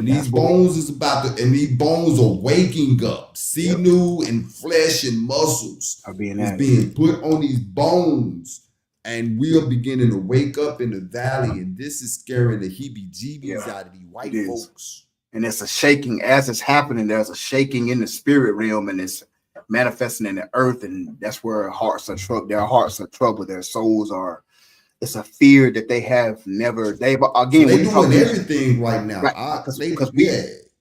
These bones are waking up. Sinew and flesh and muscles are being put on these bones. And we are beginning to wake up in the valley. And this is scaring the heebie-jeebies out of these white folks. And it's a shaking as it's happening. There's a shaking in the spirit realm, and it's manifesting in the earth. And that's where hearts are troubled. Their hearts are troubled. Their souls are. It's a fear that they have never. They're doing everything right now. Because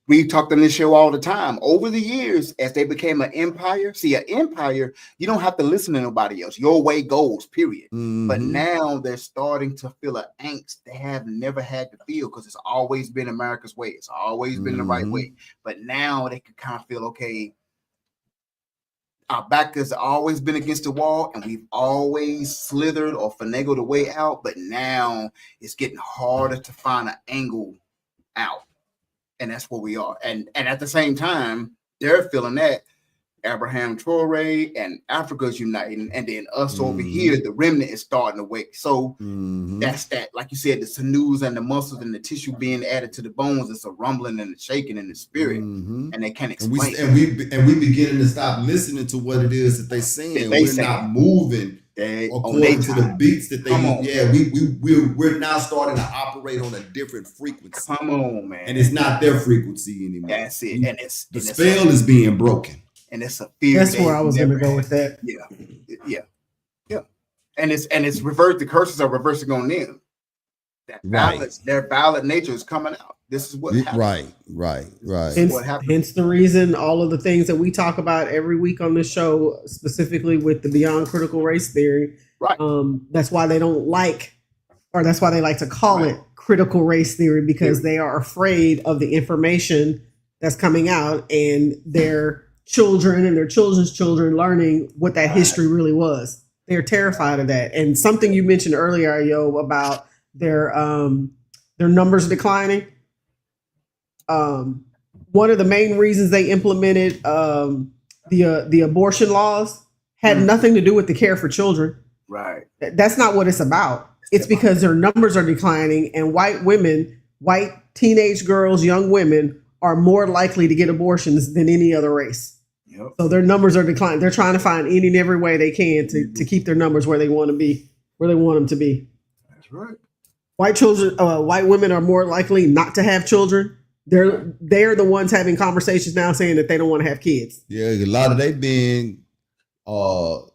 we talked on this show all the time. Over the years, as they became an empire. See, an empire, you don't have to listen to nobody else. Your way goes. Period. Mm-hmm. But now they're starting to feel an angst they have never had to feel because it's always been America's way. It's always been the right way. But now they can kind of feel, okay, our back has always been against the wall and we've always slithered or finagled a way out. But now it's getting harder to find an angle out. And that's where we are. And at the same time, they're feeling that Abraham Traore and Africa's uniting, and then us over here, the remnant is starting to wake. So that's that. Like you said, the sinews and the muscles and the tissue being added to the bones. It's a rumbling and a shaking in the spirit, and they can't explain. And we beginning to stop listening to what it is that they saying. We're not moving according to the beats that they. We're now starting to operate on a different frequency. Come on, man. And it's not their frequency anymore. That's it. And the spell is being broken. And it's a fear. That's where I was going to go with that. Yeah. And it's reversed. The curses are reversing on them. That balance, their valid nature is coming out. This is what happened. Right. Hence the reason all of the things that we talk about every week on the show, specifically with the beyond critical race theory. Right. That's why they don't like, or that's why they like to call it critical race theory, because they are afraid of the information that's coming out and their children and their children's children learning what that history really was. They're terrified of that. And something you mentioned earlier, Yo, about their numbers declining. One of the main reasons they implemented the abortion laws had nothing to do with the care for children. Right. That's not what it's about. It's because their numbers are declining, and white teenage girls, young women are more likely to get abortions than any other race. Yep. So their numbers are declining. They're trying to find any and every way they can to keep their numbers where they want to be, where they want them to be. That's right. White women are more likely not to have children. They're the ones having conversations now saying that they don't want to have kids. Yeah, a lot of they being what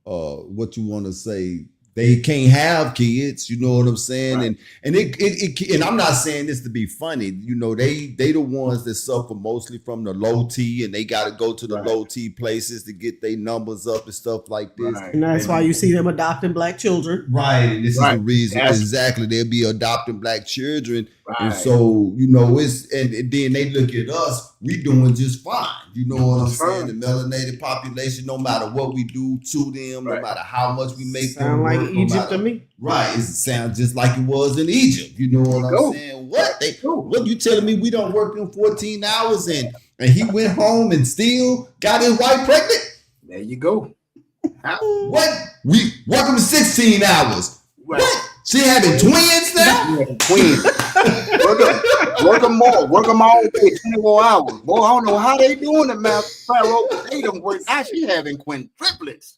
you want to say, they can't have kids, you know what I'm saying? Right. And I'm not saying this to be funny, you know, they the ones that suffer mostly from the low T, and they got to go to the low T places to get their numbers up and stuff like this. Right. And that's why you see them adopting black children. Right. And this is the reason exactly they'll be adopting black children. Right. And so, you know, and then they look at us, we doing just fine. You know what I'm saying? The melanated population, no matter what we do to them, no matter how much we make them work, like Egypt to me. Right. It sounds just like it was in Egypt. You know what I'm saying? What you telling me we don't work in 14 hours and he went home and still got his wife pregnant? There you go. What? We working 16 hours. Right. What? She having twins now? Yeah, twins. Work them all day, 24 hours. Boy, I don't know how they doing it, man. They don't work. Now she having quintuplets.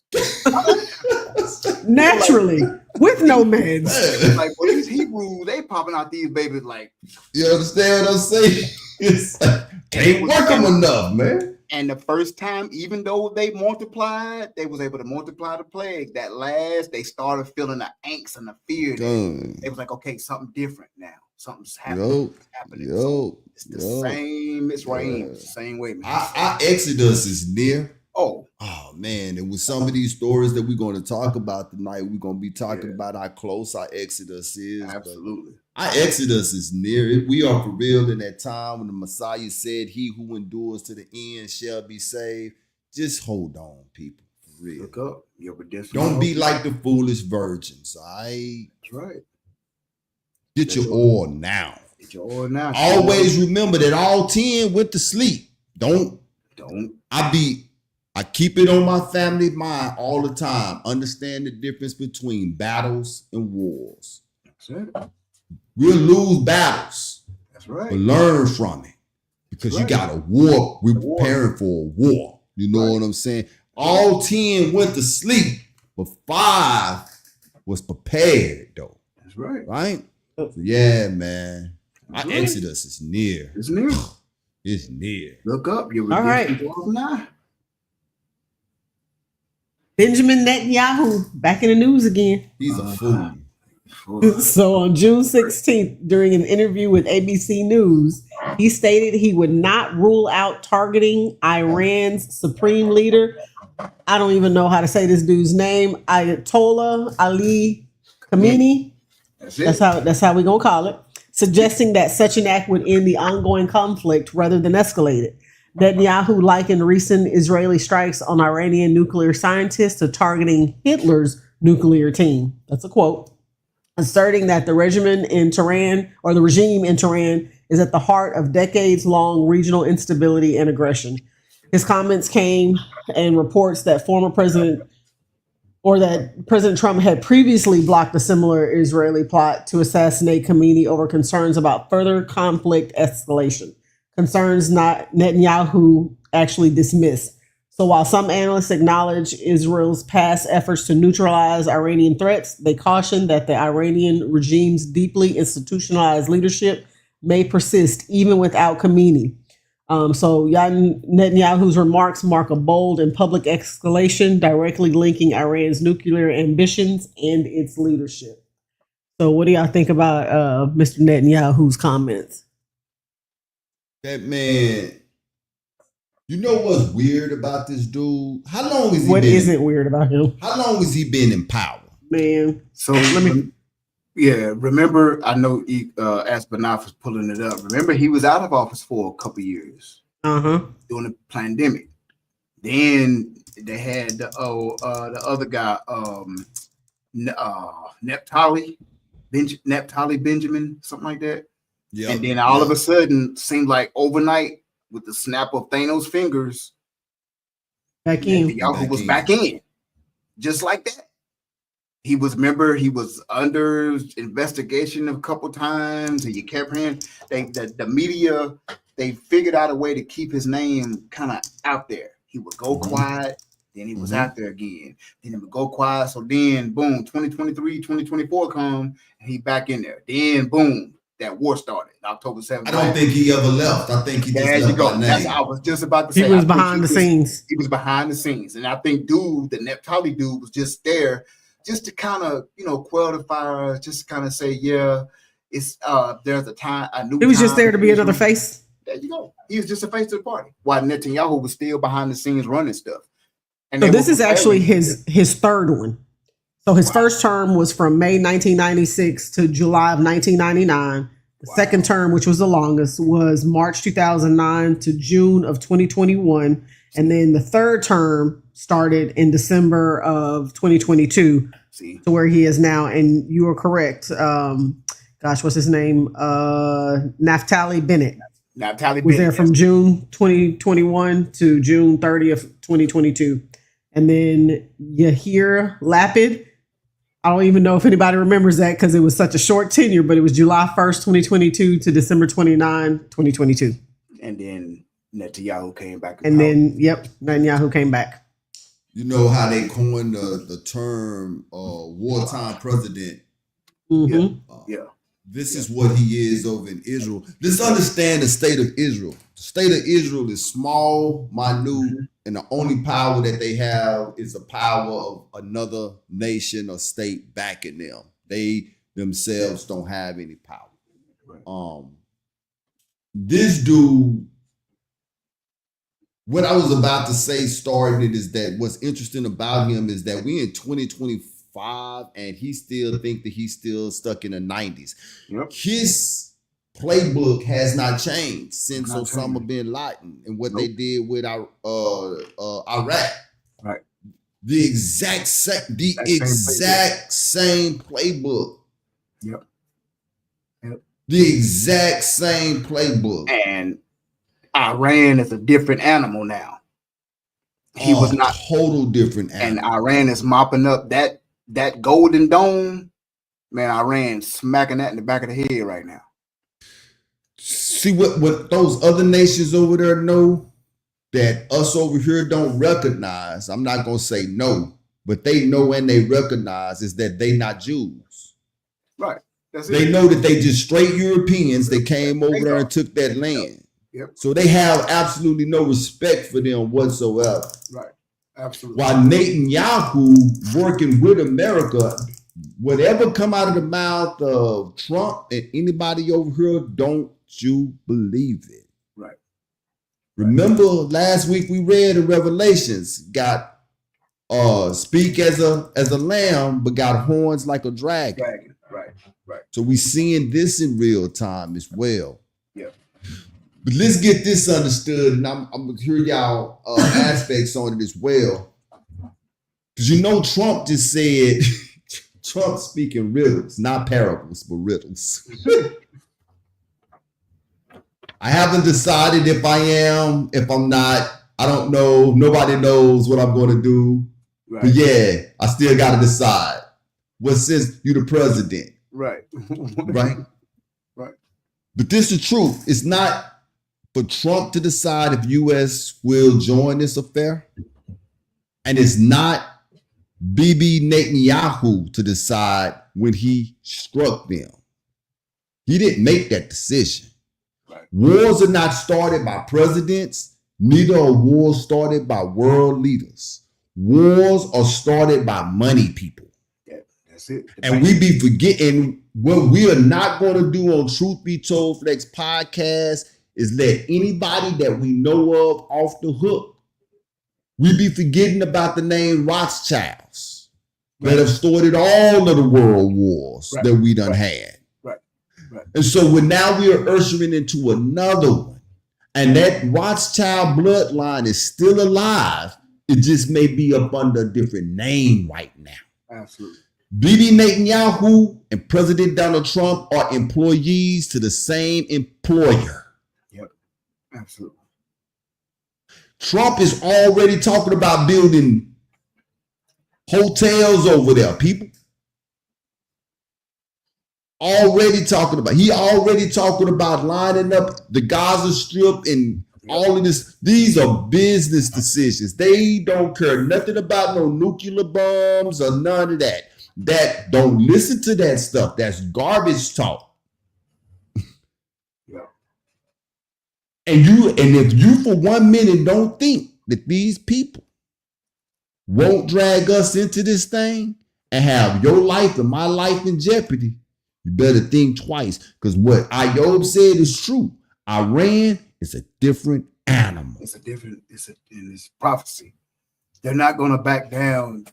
Naturally, with no meds. Like, well, these Hebrews, they popping out these babies like. You understand what I'm saying? It's like, can't work them enough, man. And the first time, even though they multiplied, they was able to multiply the plague. That last, they started feeling the angst and the fear. They was like, okay, something different now. Something's happening. So it's the same. It's the same way, man. Our Exodus is near. Oh man, and with some of these stories that we're going to talk about tonight, we're going to be talking about how close our Exodus is. Absolutely. Our Exodus is near. We are for real in that time when the Messiah said, "He who endures to the end shall be saved." Just hold on, people. For real. Look up. Your redemption. Don't be like the foolish virgins. All right. That's right. Get your oil now. Get your oil now. Always remember that all 10 went to sleep. Don't. I keep it on my family mind all the time. Understand the difference between battles and wars. That's it. We'll lose battles. That's right. But learn from it. Because you got a war. We're preparing for a war. You know what I'm saying? All 10 went to sleep, but 5 was prepared, though. That's right. Right? So, yeah, man. Our Exodus is near. It's near. It's near. Look up. You're all right. Now. Benjamin Netanyahu back in the news again. He's a fool. So on June 16th, during an interview with ABC News, he stated he would not rule out targeting Iran's supreme leader. I don't even know how to say this dude's name. Ayatollah Ali Khamenei. That's how we're gonna call it. Suggesting that such an act would end the ongoing conflict rather than escalate it. Netanyahu likened recent Israeli strikes on Iranian nuclear scientists to targeting Hitler's nuclear team. That's a quote. Asserting that the regime in Tehran is at the heart of decades-long regional instability and aggression. His comments came and reports that President Trump had previously blocked a similar Israeli plot to assassinate Khamenei over concerns about further conflict escalation. Concerns not Netanyahu actually dismissed. So while some analysts acknowledge Israel's past efforts to neutralize Iranian threats, they caution that the Iranian regime's deeply institutionalized leadership may persist even without Khamenei. So Netanyahu's remarks mark a bold and public escalation directly linking Iran's nuclear ambitions and its leadership. So what do y'all think about Mr. Netanyahu's comments? That man, you know what's weird about this dude? How long has he What been? isn't weird about him? How long has he been in power? Man, So let me. Yeah, remember, I know as Banaf was pulling it up. Remember, he was out of office for a couple years during the pandemic. Then they had the other guy, Neptali Benjamin, something like that. Yeah. And then all of a sudden, seemed like overnight, with the snap of Thanos' fingers, Netanyahu was back in, just like that. He was under investigation a couple times, and you kept hearing the media. They figured out a way to keep his name kind of out there. He would go quiet, then he was out there again. Then he would go quiet. So then, boom, 2023, 2024 come, and he back in there. Then, boom, that war started October 7th. I don't think he ever left. I think he just left by name. I was just about to say. He was behind the scenes. He was behind the scenes, and I think the Neptali dude was just there. Just to kind of, quell the fire, just kind of say, yeah, it's there's a time. He was just there to be another face. There you go. He was just a face to the party, while Netanyahu was still behind the scenes running stuff. And so this is actually his third one. So his first term was from May 1996 to July of 1999. The second term, which was the longest, was March 2009 to June of 2021. And then the third term started in December of 2022 to where he is now. And you are correct. What's his name? Naftali Bennett. Was there from June 2021 to June 30th, 2022. And then Yair Lapid. I don't even know if anybody remembers that because it was such a short tenure, but it was July 1st, 2022 to December 29, 2022. And then Netanyahu came back. Netanyahu came back. You know how they coined the term wartime president? This is what he is over in Israel. Let's understand the state of Israel. The state of Israel is small, minute, and the only power that they have is the power of another nation or state backing them. They themselves don't have any power. This dude, what I was about to say started is that what's interesting about him is that we in 2025 and he still think that he's still stuck in the 90s. His playbook has not changed since Osama bin Laden and what they did with Iraq. Right. The exact same playbook. The exact same playbook. And Iran is a different animal now. He was not total different animal. And Iran is mopping up that golden dome. Man, Iran smacking that in the back of the head right now. See what those other nations over there know that us over here don't recognize. I'm not gonna say no, but they know and they recognize is that they not Jews. Right. They know that they just straight Europeans. They came over there and took that land. So they have absolutely no respect for them whatsoever. Right. Absolutely. While Netanyahu working with America, whatever come out of the mouth of Trump and anybody over here, don't you believe it? Right. Remember last week we read in Revelations, got speak as a lamb, but got horns like a dragon. Right. So we seeing this in real time as well. Yeah. But let's get this understood, and I'm gonna hear y'all aspects on it as well. Because Trump just said, Trump speaking riddles, not parables, but riddles. I haven't decided if I am, if I'm not. I don't know. Nobody knows what I'm going to do. Right. But yeah, I still got to decide. Well, since you the president, Right. right? Right. But this is the truth. It's not for Trump to decide if U.S. will join this affair. And it's not Bibi Netanyahu to decide when he struck them. He didn't make that decision. Right. Wars are not started by presidents, neither are wars started by world leaders. Wars are started by money people. Yeah, that's it. And we be forgetting what we are not going to do on Truth Be Told Flex podcast is let anybody that we know of off the hook. We be forgetting about the name Rothschilds that have started all of the world wars that we done had. Right. And so now we are ushering into another one. And that Rothschild bloodline is still alive. It just may be up under a different name right now. Absolutely. Bibi Netanyahu and President Donald Trump are employees to the same employer. Yep. Absolutely. Trump is already talking about building hotels over there, people. He already talking about lining up the Gaza Strip and all of this. These are business decisions. They don't care nothing about no nuclear bombs or none of that. Don't listen to that stuff. That's garbage talk. Yeah. And if you for 1 minute don't think that these people won't drag us into this thing and have your life and my life in jeopardy, you better think twice. Because what Ayob said is true. Iran is a different animal. It's prophecy. They're not going to back down.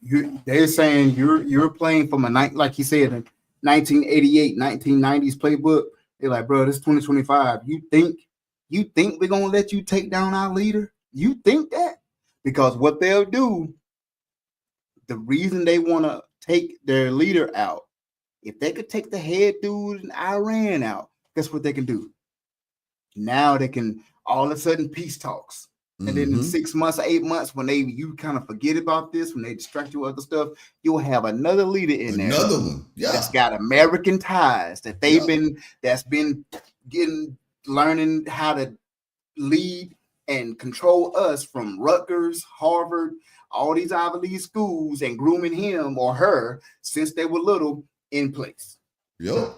They're saying you're playing from like he said, in 1988, 1990s playbook. They're like, bro, this is 2025. You think we're going to let you take down our leader? You think that? Because what they'll do, the reason they want to take their leader out, if they could take the head dude in Iran out, guess what they can do? Now they can all of a sudden peace talks. And then in 6 months, 8 months, when you kind of forget about this, when they distract you with other stuff, you'll have another leader in there. Another one, yeah. That's got American ties, that that's been learning how to lead and control us from Rutgers, Harvard, all these Ivy League schools, and grooming him or her since they were little in place. Yep.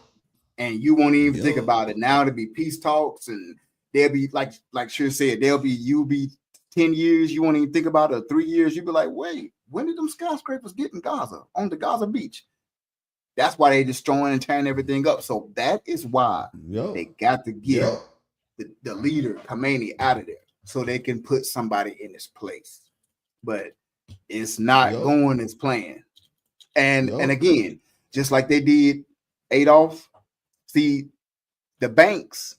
And you won't even think about it now. To be peace talks, and they'll be like Shir said, you'll be 10 years, you won't even think about it, 3 years, you'll be like, wait, when did them skyscrapers get in Gaza on the Gaza beach? That's why they destroying and tearing everything up. So that is why they got to get the leader Khamenei out of there so they can put somebody in his place. But it's not going as planned. And again, just like they did Adolf, see, the banks,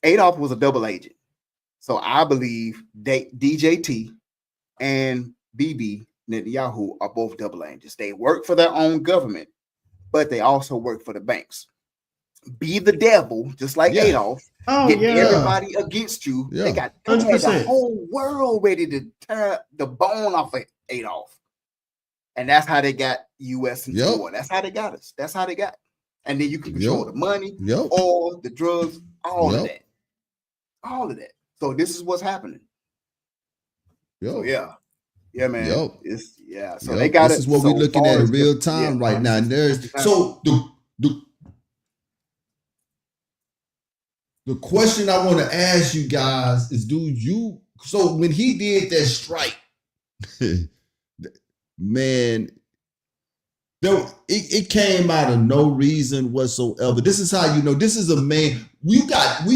Adolf was a double agent. So I believe DJT and Bibi Netanyahu are both double agents. They work for their own government, but they also work for the banks. Be the devil, just like Adolf. Get everybody against you. They had the whole world ready to tear the bone off of Adolf. And that's how they got U.S. into war. That's how they got us. That's how they got. And then you can control the money, oil, the drugs, all of that. All of that. So this is what's happening. So yeah, man. So they got this is what we're looking at in real time right now. And there's the question I want to ask you guys is, so when he did that strike, man, it came out of no reason whatsoever. This is how you know this is a man. We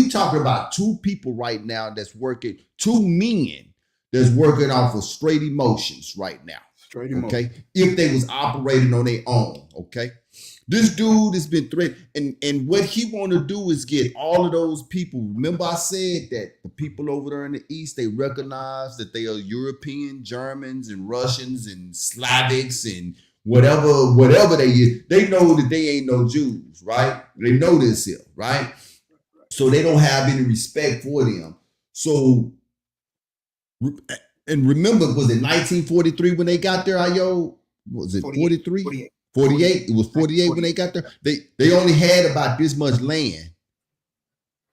talking about two people right now that's working, two men that's working off of straight emotions right now. Straight emotions. Okay. If they was operating on their own, okay. This dude has been threatened, and what he want to do is get all of those people. Remember, I said that the people over there in the East, they recognize that they are European, Germans, and Russians, and Slavics, and whatever they know that they ain't no Jews, right? They know this here, right? So they don't have any respect for them. So And remember, was it 1943 when they got there, Ayo? Was it 43? 48. 48? It was 48 when they got there. They only had about this much land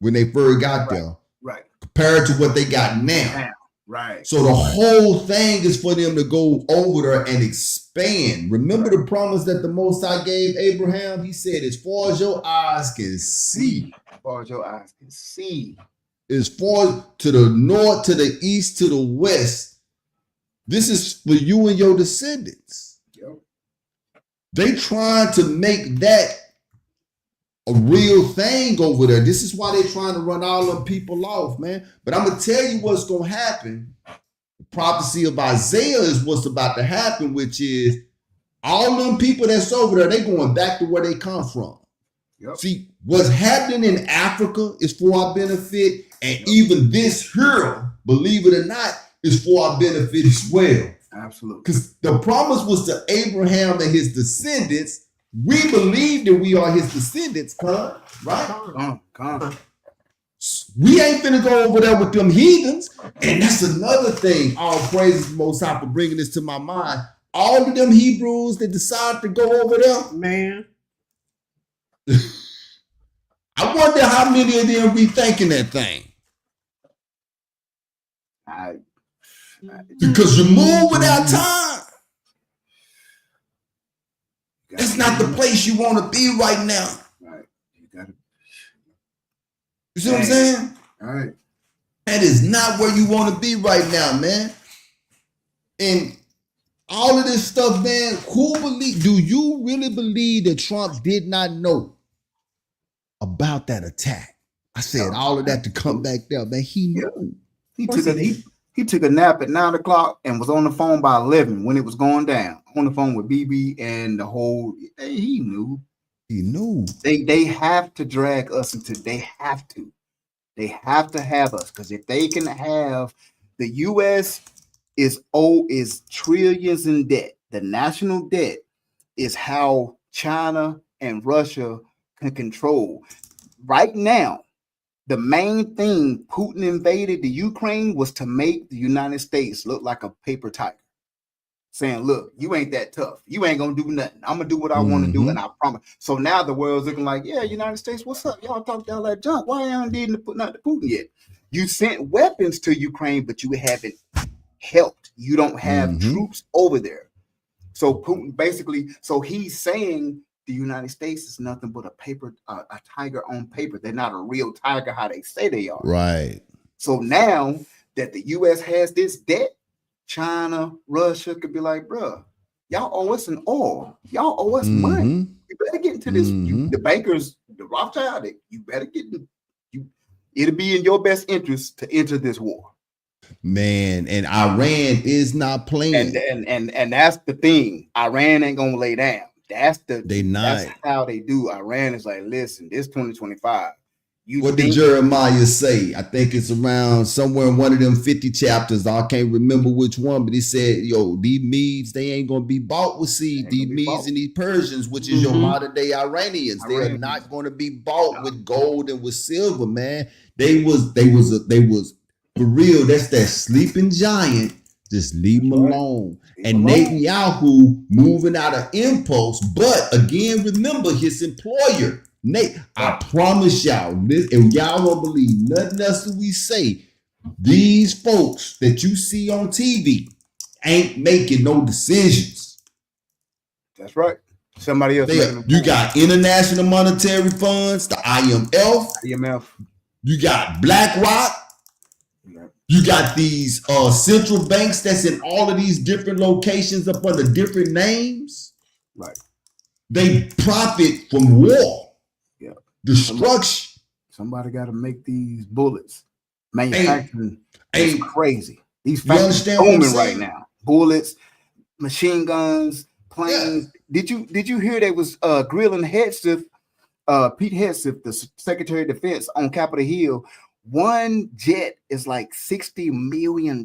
when they first got there. Right. Compared to what they got now. Right. So the whole thing is for them to go over there and expand. Remember the promise that the Most High gave Abraham? He said, as far as your eyes can see. As far as your eyes can see. As far to the north, to the east, to the west. This is for you and your descendants. Yep. They trying to make that a real thing over there. This is why they trying to run all them people off, man. But I'm gonna tell you what's gonna happen. The prophecy of Isaiah is what's about to happen, which is all them people that's over there, they going back to where they come from. Yep. See, what's happening in Africa is for our benefit, and even this here, believe it or not, is for our benefit as well. Absolutely. Because the promise was to Abraham and his descendants. We believe that we are his descendants, right? Come. We ain't finna go over there with them heathens. And that's another thing. All praises to the Most High for bringing this to my mind. All of them Hebrews that decided to go over there. Man. I wonder how many of them rethinking that thing. Because you move without time. It's not the place you want to be right now. Right. You see what I'm saying? All right. That is not where you want to be right now, man. And all of this stuff, man, do you really believe that Trump did not know about that attack? I said all of that to come back there, man. He knew. He took a nap at 9 o'clock and was on the phone by 11 when it was going down. On the phone with BB and the whole. He knew. He knew. They have to drag us into. They have to have us, because if they can have, the U.S. is trillions in debt. The national debt is how China and Russia can control. Right now, the main thing Putin invaded the Ukraine was to make the United States look like a paper tiger. Saying, look, you ain't that tough. You ain't going to do nothing. I'm going to do what I want to do, and I promise. So now the world's looking like, yeah, United States, what's up? Y'all talk y'all that junk. Why y'all didn't put not to Putin yet? You sent weapons to Ukraine, but you haven't helped. You don't have troops over there. So Putin basically, so he's saying the United States is nothing but a tiger on paper. They're not a real tiger how they say they are. Right. So now that the U.S. has this debt, China, Russia could be like, bruh, y'all owe us an oil. Y'all owe us money. You better get into this. The bankers, the Rothschild, you better get in. It'll be in your best interest to enter this war. Man, and Iran is not playing. And that's the thing. Iran ain't gonna lay down. That's how they do. Iran is like, listen, this 2025. What did Jeremiah say? I think it's around somewhere in one of them 50 chapters. I can't remember which one, but he said, yo, these Medes, they ain't going to be bought with seed. These Medes and these Persians, which is your modern day Iranians, they are not going to be bought with gold and with silver, man. They was for real. That's that sleeping giant. Just leave them alone. And Netanyahu moving out of impulse. But again, remember his employer. Nate, I promise y'all, if y'all don't believe nothing else that we say, these folks that you see on TV ain't making no decisions. That's right. Somebody else. You got International Monetary Funds, the IMF. You got BlackRock. You got these central banks that's in all of these different locations up under different names. Right. They profit from war. Destruction. Somebody got to make these bullets. Manufacturing is crazy. These factories booming right now. Bullets, machine guns, planes. Yeah. Did you hear they was grilling Hegseth, Pete Hegseth, the Secretary of Defense, on Capitol Hill? One jet is like $60 million,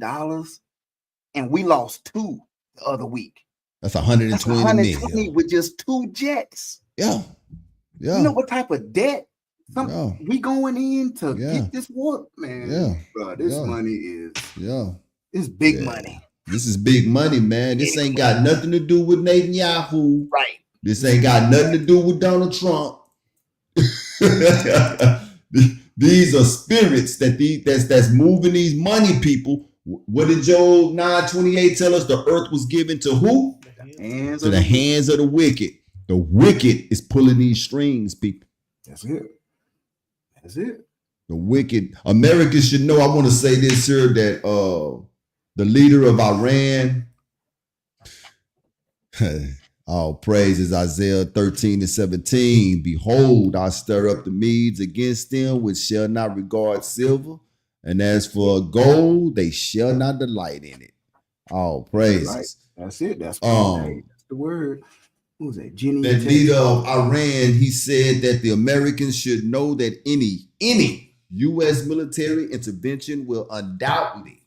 and we lost 2 the other week. That's 120 million with just 2 jets. Yeah. Yeah. You know what type of debt we going in to get this war, man? Yeah. Bro, this money is It's big Yeah. money. This is big money, man. This ain't got nothing to do with Netanyahu. Right. This ain't got nothing to do with Donald Trump. These are spirits that's moving these money people. What did Job 9:28 tell us? The earth was given to who? To the hands of the wicked. The wicked is pulling these strings, people. That's it. That's it. The wicked. America should know. I want to say this here that the leader of Iran, all praises Isaiah 13:17. Behold, I stir up the Medes against them, which shall not regard silver, and as for gold, they shall not delight in it. All praises. Right. That's it. That's the word. Who was that? Jenny. That leader of Iran, he said that the Americans should know that any U.S. military intervention will undoubtedly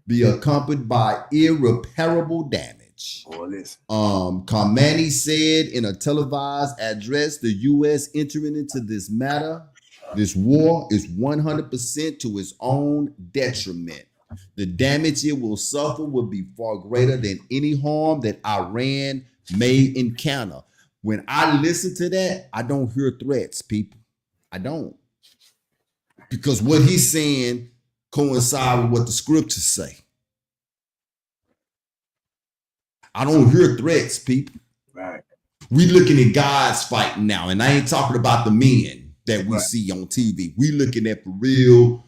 be accompanied by irreparable damage. Oh, listen. Khamenei said in a televised address, the U.S. entering into this war, is 100% to its own detriment. The damage it will suffer will be far greater than any harm that Iran may encounter. When I listen to that, I don't hear threats, people. I don't. Because what he's saying coincides with what the scriptures say. I don't hear threats, people. Right. We looking at God's fighting now, and I ain't talking about the men that we see on TV. We looking at for real.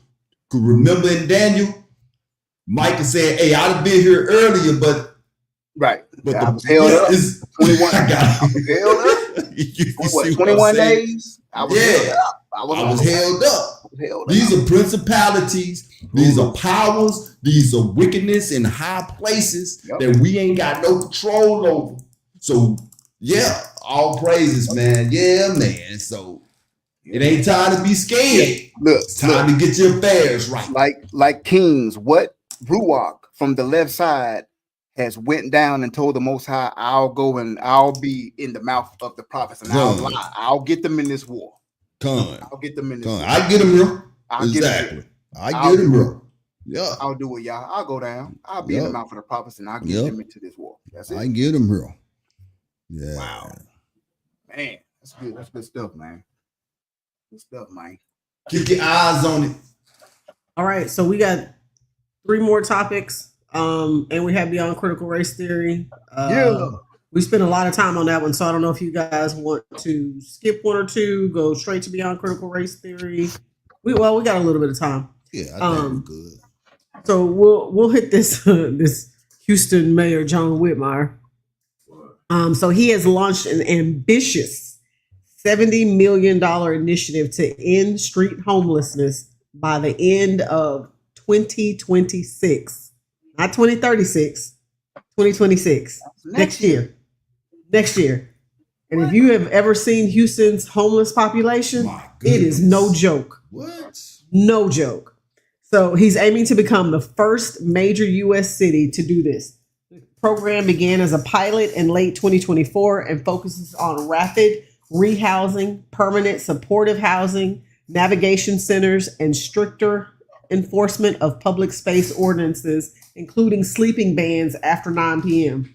Remember in Daniel, Micah said, "Hey, I'd have been here earlier, but I was held up. 21. I got I was held up. 21 days. I was held up. I was held up. These are principalities. These are powers. These are wickedness in high places that we ain't got no control over. So, yeah, all praises, man. Yeah, man. So, it ain't time to be scared. Look, it's time to get your affairs right. Like kings, what Ruach from the left side has went down and told the Most High, I'll go and I'll be in the mouth of the prophets and I'll get them in this war. I'll get them in this war. I get them, bro. I get them, bro. Yeah. I'll do it, y'all. I'll go down. I'll be in the mouth of the prophets and I'll get them into this war. That's it. I get them, bro. Yeah. Wow. Man, that's good. That's good stuff, man. Good stuff, man. Keep your eyes on it. All right. So we got 3 more topics. And we have Beyond Critical Race Theory. We spent a lot of time on that one, so I don't know if you guys want to skip 1 or 2, go straight to Beyond Critical Race Theory. We got a little bit of time. Yeah, I think we're good. So we'll hit this this Houston Mayor John Whitmire. So he has launched an ambitious $70 million initiative to end street homelessness by the end of 2026. Not 2036, 2026. Next year. And if you have ever seen Houston's homeless population, it is no joke. What? No joke. So he's aiming to become the first major U.S. city to do this. The program began as a pilot in late 2024 and focuses on rapid rehousing, permanent supportive housing, navigation centers, and stricter enforcement of public space ordinances, including sleeping bans after 9 p.m.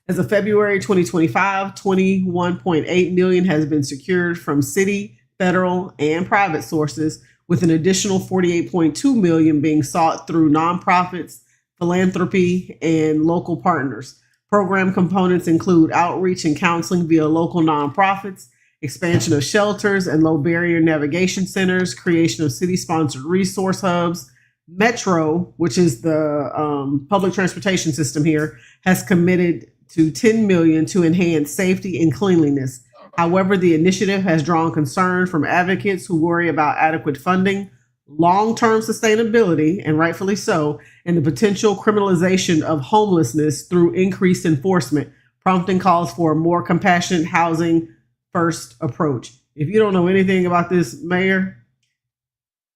As of February 2025, $21.8 million has been secured from city, federal, and private sources, with an additional $48.2 million being sought through nonprofits, philanthropy, and local partners. Program components include outreach and counseling via local nonprofits, expansion of shelters and low barrier navigation centers, creation of city-sponsored resource hubs. Metro, which is the public transportation system here, has committed to $10 million to enhance safety and cleanliness. However, the initiative has drawn concern from advocates who worry about adequate funding, long-term sustainability, and rightfully so, and the potential criminalization of homelessness through increased enforcement, prompting calls for a more compassionate housing first approach. If you don't know anything about this mayor,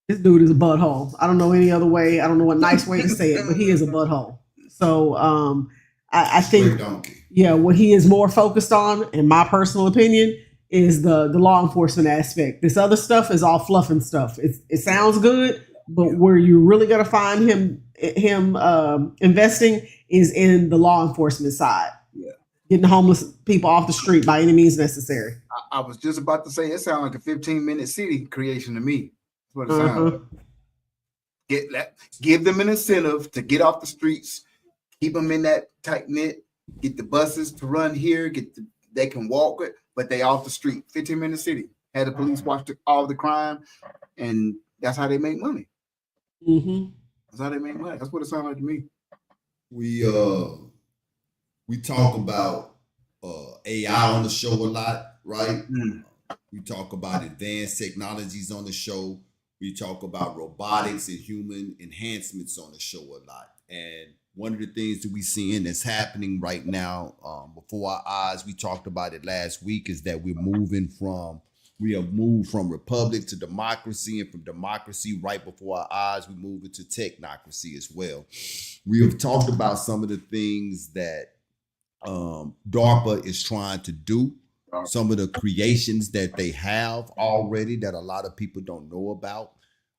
this dude is a butthole. I don't know any other way. I don't know what nice way to say it, but he is a butthole. So I think, what he is more focused on, in my personal opinion, is the law enforcement aspect. This other stuff is all fluff and stuff. It sounds good, But where you're really going to find him investing is in the law enforcement side. Yeah. Getting homeless people off the street by any means necessary. I was just about to say it sounds like a 15-minute city creation to me. That's what it sounds like. Give them an incentive to get off the streets, keep them in that tight knit, get the buses to run here, they can walk it, but they off the street. 15-minute city. Had the police watch all the crime, and that's how they make money. That's how they make money. That's what it sounds like to me. We talk about AI on the show a lot, right? We talk about advanced technologies on the show. We talk about robotics and human enhancements on the show a lot. And one of the things that we seeing that's happening right now before our eyes, we talked about it last week, is that we have moved from republic to democracy, and from democracy right before our eyes, we move into technocracy as well. We have talked about some of the things that DARPA is trying to do, some of the creations that they have already that a lot of people don't know about.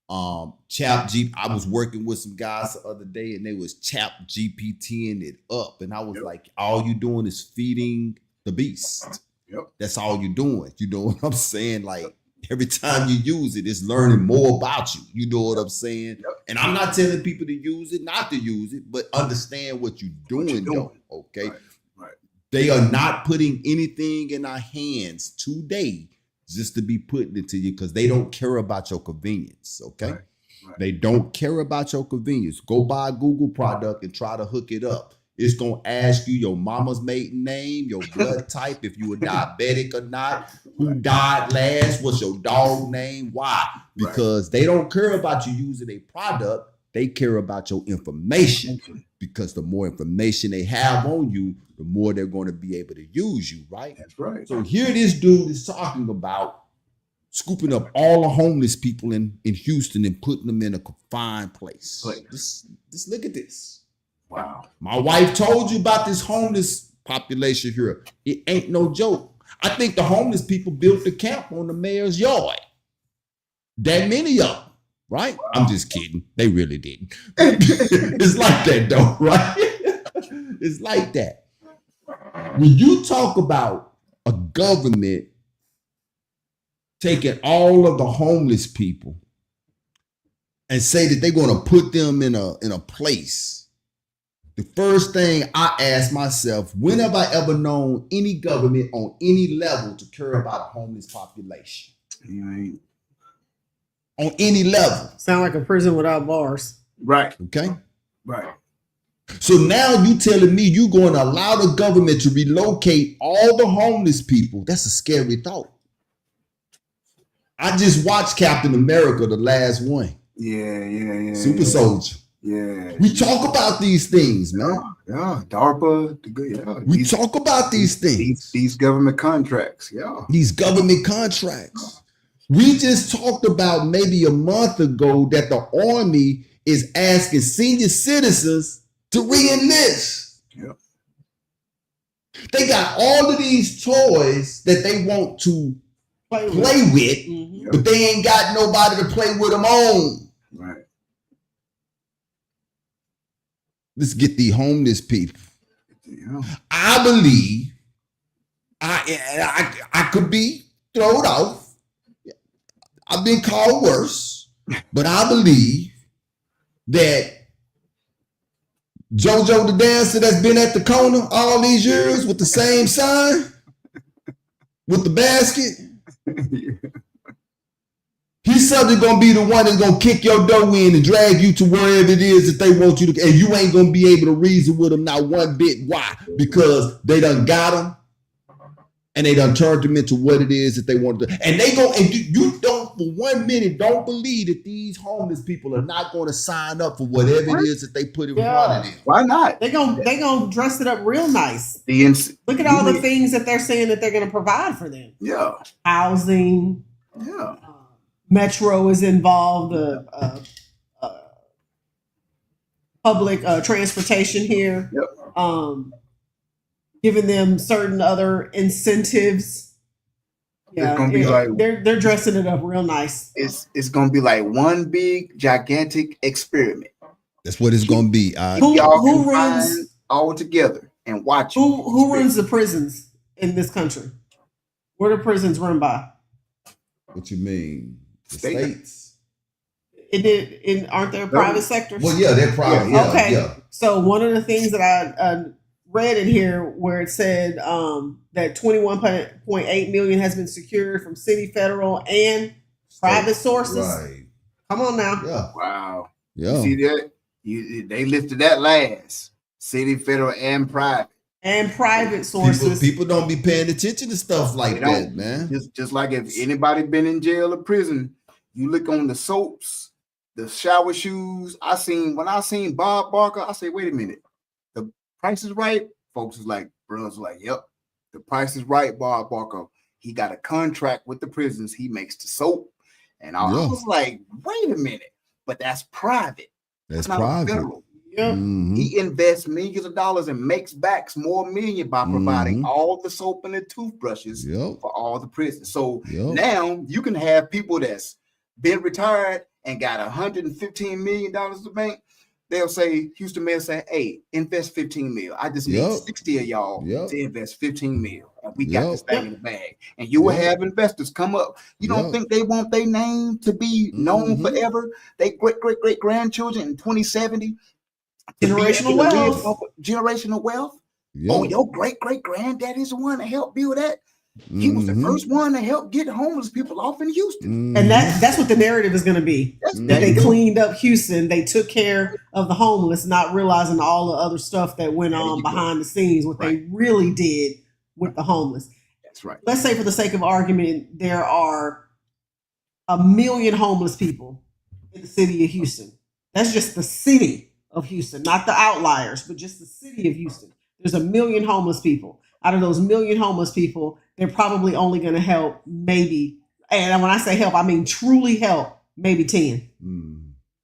I was working with some guys the other day, and they was chat GPTing it up, and I was like, all you doing is feeding the beast. That's all you're doing. You know what I'm saying? Like, every time you use it, it's learning more about you. You know what I'm saying? And I'm not telling people to use it, not to use it, but understand what you're doing, though. Okay. Right. They are not putting anything in our hands today just to be putting it to you, because they don't care about your convenience. Okay. Right. They don't care about your convenience. Go buy a Google product and try to hook it up. It's going to ask you your mama's maiden name, your blood type, if you were diabetic or not, who died last, what's your dog name, why? Because they don't care about you using a product. They care about your information, because the more information they have on you, the more they're going to be able to use you, right? That's right. So here this dude is talking about scooping up all the homeless people in Houston and putting them in a confined place. Just look at this. Wow. My wife told you about this homeless population here. It ain't no joke. I think the homeless people built the camp on the mayor's yard. That many of them, right? Wow. I'm just kidding. They really didn't. It's like that though, right? It's like that. When you talk about a government taking all of the homeless people and say that they're going to put them in a place, the first thing I ask myself, when have I ever known any government on any level to care about a homeless population? You on any level. Sound like a prison without bars. Right. Okay. Right. So now you telling me you're going to allow the government to relocate all the homeless people? That's a scary thought. I just watched Captain America, the last one. Yeah. Super Soldier. Yeah. We talk about these things, man. Yeah. DARPA. We talk about these things. These government contracts. Yeah. These government contracts. We just talked about maybe a month ago that the Army is asking senior citizens to re-enlist. Yep. They got all of these toys that they want to play with, but they ain't got nobody to play with them on. Right. Let's get the homeless people. Yeah. I believe I could be thrown off. I've been called worse, but I believe that JoJo the dancer that's been at the corner all these years with the same sign, with the basket, he's suddenly going to be the one that's going to kick your door in and drag you to wherever it is that they want you to, and you ain't going to be able to reason with them not one bit. Why? Because they done got them and they done turned them into what it is that they want to do. And they go, and you don't for 1 minute don't believe that these homeless people are not going to sign up for whatever it is that they put in front of them. Why not? They gonna dress it up real nice. Look at all the things that they're saying that they're going to provide for them. Yeah. Housing. Yeah. Metro is involved. Public transportation here. Yep. Giving them certain other incentives. Yeah, gonna be like they're dressing it up real nice. it's gonna be like one big gigantic experiment. That's what it's gonna be. If y'all can find all together and watch who runs the prisons in this country? Where are the prisons run by? What you mean? The State. states. Aren't there private sectors? Well, yeah, they're private. Yeah, okay. Yeah. So one of the things that I read in here where it said that 21.8 million has been secured from city, federal, and private sources. Right. Come on now. Yeah. Wow. Yeah. You see that? They lifted that last. City, federal, and private. And private sources. People don't be paying attention to stuff like that, man. Just like if anybody been in jail or prison, you look on the soaps, the shower shoes. When I seen Bob Barker, I say, wait a minute, the price is right. Folks is like, bros like, yep, the price is right, Bob Barker. He got a contract with the prisons. He makes the soap. And I was like, wait a minute, but that's private. That's not private. Federal. Yeah. Mm-hmm. He invests millions of dollars and makes back more million by providing all the soap and the toothbrushes for all the prisons. So now you can have people that's been retired and got $115 million in the bank. They'll say, Houston Mayor say, hey, invest 15 mil. I just need 60 of y'all to invest 15 mil. And we got this thing in the bag. And you will have investors come up. You don't think they want their name to be known forever? They great grandchildren in 2070. Generational wealth. Generational wealth. Oh, your great granddaddy's the one to help build that. He was the first one to help get homeless people off in Houston. And that's what the narrative is going to be. That they cleaned up Houston. They took care of the homeless, not realizing all the other stuff that went on behind the scenes, what they really did with the homeless. That's right. Let's say for the sake of argument, there are 1 million homeless people in the city of Houston. That's just the city of Houston, not the outliers, but just the city of Houston. There's 1 million homeless people. Out of those 1 million homeless people, they're probably only going to help maybe, and when I say help, I mean truly help, maybe 10.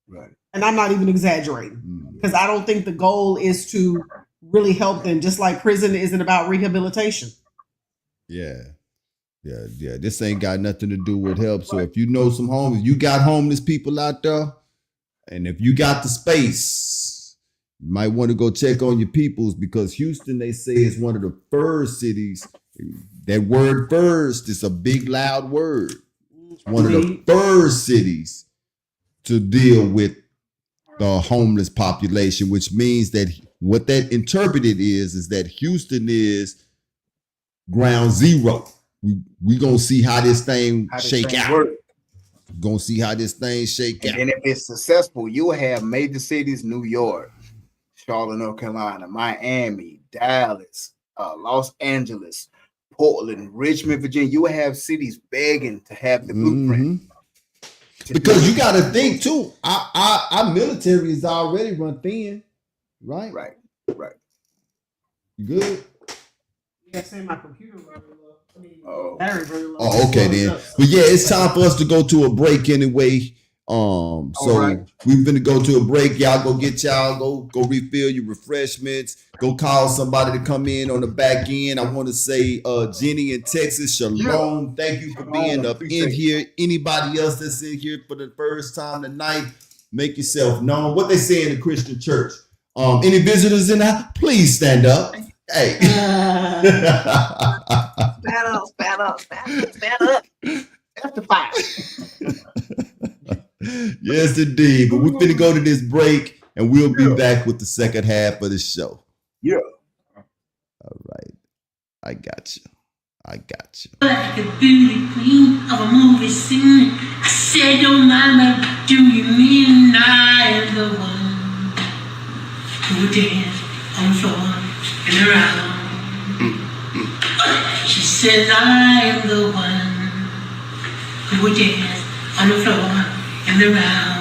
Right. And I'm not even exaggerating because I don't think the goal is to really help them, just like prison isn't about rehabilitation. Yeah. This ain't got nothing to do with help. So if you know some homeless, you got homeless people out there, and if you got the space, you might want to go check on your peoples, because Houston, they say, is one of the first cities. That word first is a big, loud word. It's one of the first cities to deal with the homeless population, which means that what that interpreted is that Houston is ground zero. We gonna see how this thing shake out. Gonna see how this thing shake out. And if it's successful, you will have major cities: New York, Charlotte, North Carolina, Miami, Dallas, Los Angeles, Portland, Richmond, Virginia. You will have cities begging to have the blueprint. Because you got to think too. Our military is already run thin, right? Right. You good? Yeah, say my computer running low. Battery running low. Oh, okay then. But yeah, it's time for us to go to a break anyway. So we're gonna go to a break. Y'all go get y'all go refill your refreshments. Go call somebody to come in on the back end. I want to say Jenny in Texas, shalom. Thank you for being up in here. Anybody else that's in here for the first time tonight, make yourself known. What they say in the Christian church. Any visitors in there, please stand up. Hey. Stand up. After 5. Yes, indeed. But we're finna go to this break, and we'll be back with the second half of the show. Yeah. All right. I got you. Like a beauty queen of a movie scene. I said, don't mind me, do you mean I am the one who dance on the floor and around? She says, I am the one who would dance on the floor and around.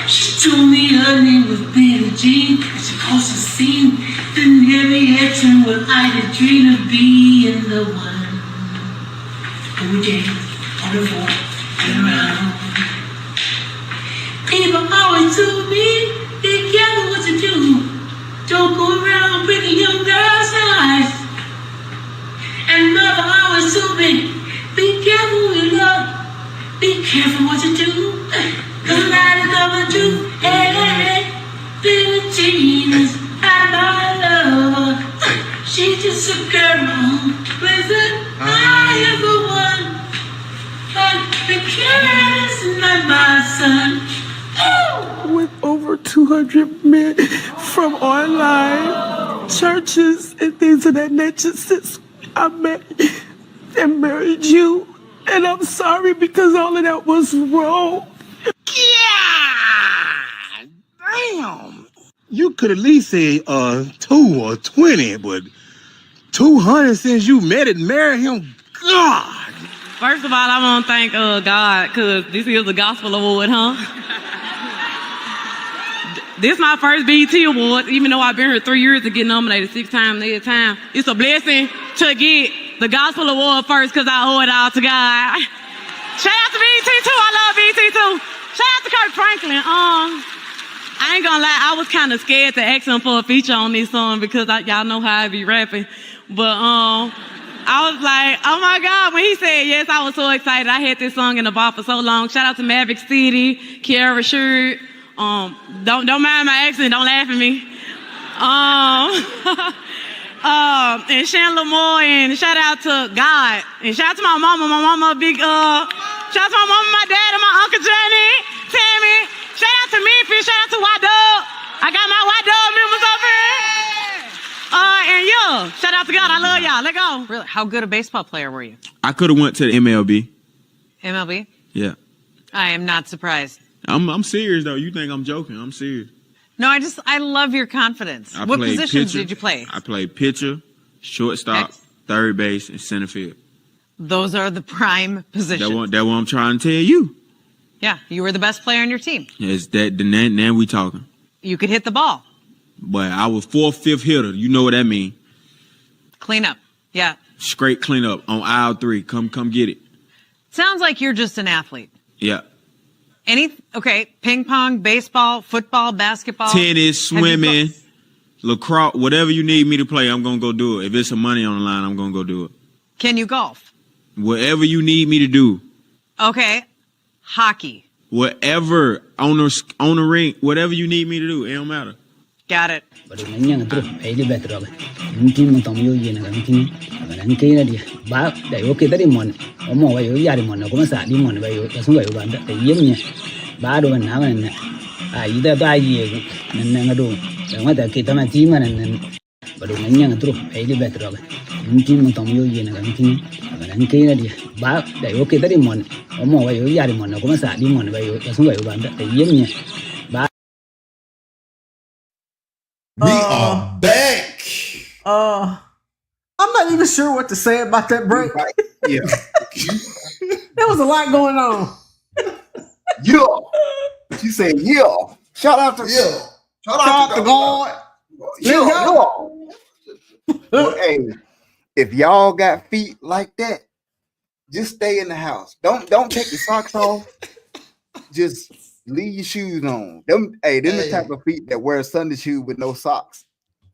She told me her name was Billie Jean, and she caused a scene. Then every action was I the dream of being the one who would dance on the floor and around. People always told me they gather what to do. Don't go around breaking young girls' eyes. And mother always told careful what you do. Cause I discovered you. Hey, Billie Jean is not my lover. She's just a girl with an eye of a one. But the cat is not my son. Oh! With over 200 men from online churches and things of that nature since I met and married you. And I'm sorry because all of that was wrong. Yeah! Damn! You could at least say 2 or 20, but 200 since you met and married him? God! First of all, I want to thank God because this is the Gospel Award, huh? This is my first BET Award, even though I've been here 3 years to get nominated 6 times every time. It's a blessing to get the Gospel Award first because I owe it all to God. Shout out to BET too. I love BET too. Shout out to Kirk Franklin. I ain't gonna lie, I was kind of scared to ask him for a feature on this song because y'all know how I be rapping. But I was like, oh my God, when he said yes, I was so excited. I had this song in the bar for so long. Shout out to Maverick City, Kiara Sherd. Don't mind my accent, don't laugh at me. And Chandler Moore, and shout out to God. And shout out to my mama a big, shout out to my mama, my dad, and my Uncle Johnny, Tammy. Shout out to Memphis, shout out to Y-Dub. I got my Y-Dub members up here. And yo, shout out to God, I love y'all, let go. Really? How good a baseball player were you? I could have went to the MLB. MLB? Yeah. I am not surprised. I'm serious though. You think I'm joking? I'm serious. No, I love your confidence. What positions did you play? I played pitcher, shortstop, third base, and center field. Those are the prime positions. That's what I'm trying to tell you. Yeah, you were the best player on your team. It's that. Now we talking. You could hit the ball. But I was 4th, 5th hitter. You know what that mean? Clean up. Yeah. Straight clean up on aisle 3. Come get it. Sounds like you're just an athlete. Yeah. Okay, ping pong, baseball, football, basketball. Tennis, swimming, lacrosse, whatever you need me to play, I'm going to go do it. If it's some money on the line, I'm going to go do it. Can you golf? Whatever you need me to do. Okay. Hockey. Whatever, on the ring, whatever you need me to do, it don't matter. Got it. We are back. I'm not even sure what to say about that break. Yeah. There was a lot going on. Yeah. She said, yeah. Shout out to Shout out to God. Yeah. Well, hey, if y'all got feet like that, just stay in the house. Don't take your socks off. Just leave your shoes on. Them the type of feet that wear Sunday shoes with no socks.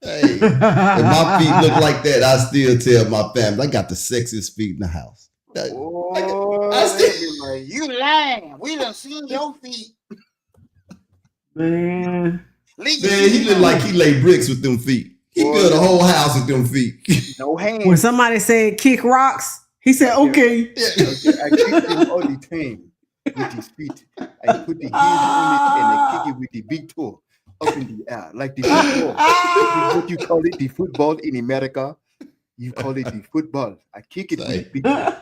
Hey, if my feet look like that, I still tell my family I got the sexiest feet in the house. I still like, you lying. We done seen your feet. Man, he look like he laid bricks with them feet. He built a whole house with them feet. No hands. when somebody said kick rocks, he said, okay. I kicked him all the time with his feet. I put the heels on it and I kick it with the big toe up in the air, like the football. What you call it, the football in America? You call it the football. I kick it with the big toe.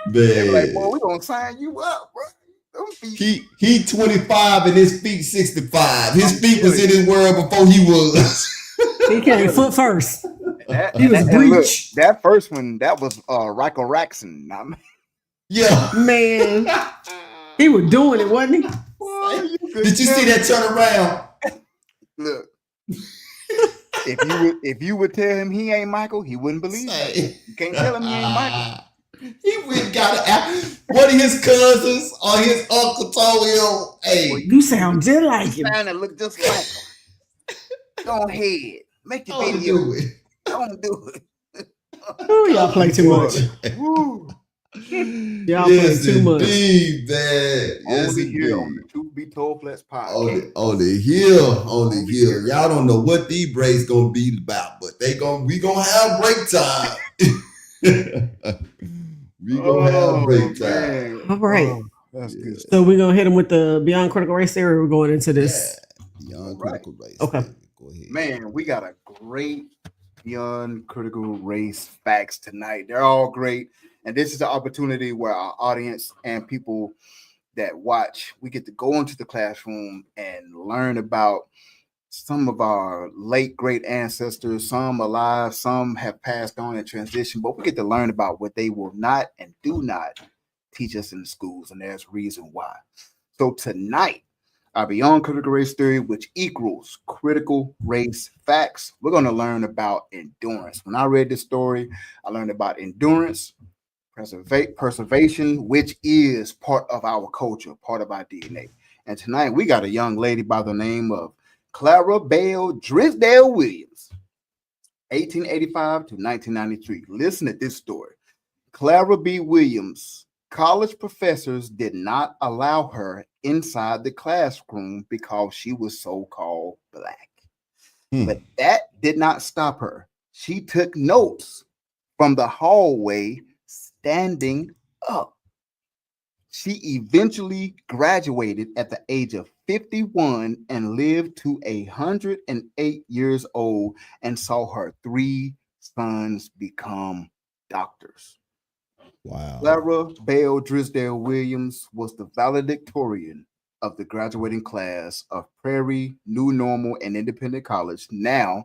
Man. Like, boy, we gonna sign you up, bro. He 25 and his feet 65. His feet was in his world before he was. He came foot first. He was breach. That first one, that was Ryko Raxon. Yeah, man, he was doing it, wasn't he? Did you see that turnaround? Look, if you would tell him he ain't Michael, he wouldn't believe it. You can't tell him he ain't Michael. He went got one of his cousins or his uncle told him, "Hey, you sound just like him. Trying to look just like him. Go ahead, make the video. Don't do it. Oh, y'all play too much. Y'all play too much. Indeed, man. Yes, Only here on indeed. the Truth Be Told Flex podcast. On the hill. Y'all don't know what these breaks gonna be about, but we gonna have break time. We gonna have break time. Man. All right. Oh, that's good. So we're gonna hit them with the Beyond Critical Race theory. We're going into this. Beyond critical race. Okay. Go ahead. Man, we got a great Beyond Critical Race facts tonight. They're all great. And this is the opportunity where our audience and people that watch, we get to go into the classroom and learn about some of our late great ancestors, some alive, some have passed on and transitioned, but we get to learn about what they will not and do not teach us in the schools, and there's a reason why. So tonight, our Beyond Critical Race theory, which equals critical race facts, we're going to learn about endurance. When I read this story, I learned about endurance, preservation, which is part of our culture, part of our DNA. And tonight, we got a young lady by the name of Clara Bell Drisdale Williams, 1885 to 1993. Listen to this story. Clara B. Williams, college professors did not allow her inside the classroom because she was so-called black. But that did not stop her. She took notes from the hallway standing up. She eventually graduated at the age of 51 and lived to 108 years old and saw her 3 sons become doctors. Wow. Clara Bell Drisdale Williams was the valedictorian of the graduating class of Prairie, New Normal, and Independent College, now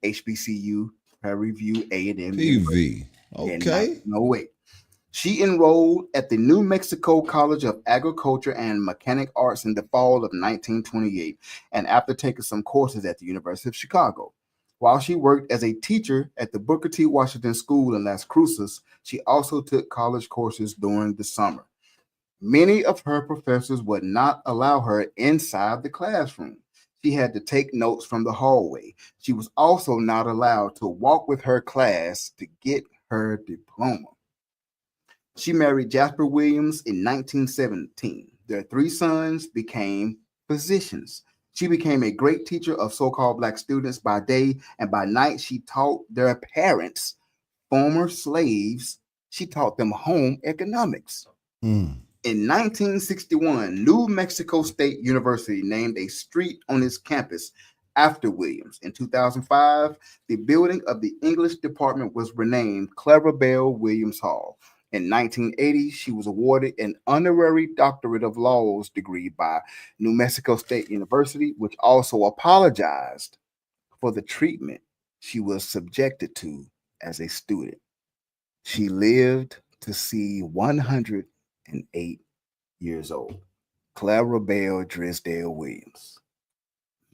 HBCU, Prairie View A&M. PV. Okay. No way. She enrolled at the New Mexico College of Agriculture and Mechanic Arts in the fall of 1928, and after taking some courses at the University of Chicago. While she worked as a teacher at the Booker T. Washington School in Las Cruces, she also took college courses during the summer. Many of her professors would not allow her inside the classroom. She had to take notes from the hallway. She was also not allowed to walk with her class to get her diploma. She married Jasper Williams in 1917. Their 3 sons became physicians. She became a great teacher of so-called black students by day, and by night she taught their parents, former slaves, she taught them home economics. In 1961, New Mexico State University named a street on its campus after Williams. In 2005, the building of the English department was renamed Clara Bell Williams Hall. In 1980, she was awarded an honorary doctorate of laws degree by New Mexico State University, which also apologized for the treatment she was subjected to as a student. She lived to see 108 years old. Clara Bell Drisdale Williams.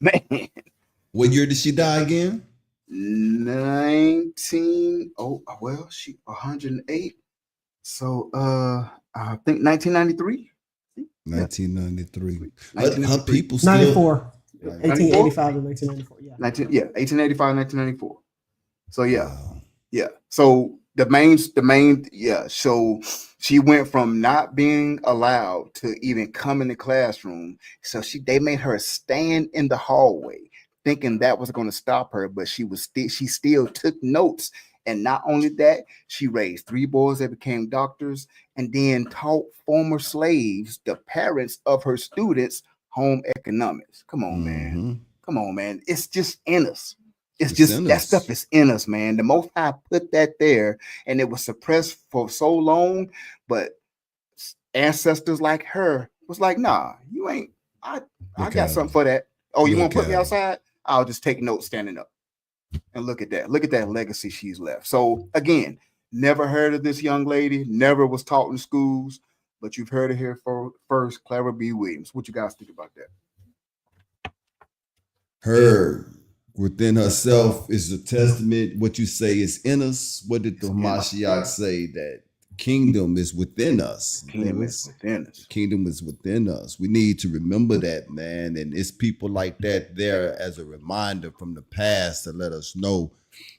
Man. What year did she die again? She 108. So I think 1993. 1993. 1993. Her people still 94. 1885 to 1994. Yeah. 1885, 1994. So yeah. Wow. Yeah. So the main, so she went from not being allowed to even come in the classroom. So they made her stand in the hallway thinking that was going to stop her, but she still took notes. And not only that, she raised 3 boys that became doctors and then taught former slaves, the parents of her students, home economics. Come on, man. Come on, man. It's just in us. It's just that stuff is in us, man. The Most High put that there, and it was suppressed for so long. But ancestors like her was like, nah, you ain't. I got something for that. Oh, you want to put me outside? I'll just take notes standing up. And look at that. Look at that legacy she's left. So again, never heard of this young lady, never was taught in schools, but you've heard of her first, Clara B. Williams. What you guys think about that? Her within herself is a testament. What you say is in us. What did the Mashiach say? That kingdom is within us. Kingdom is within us. Kingdom is within us. We need to remember that, man. And it's people like that there as a reminder from the past to let us know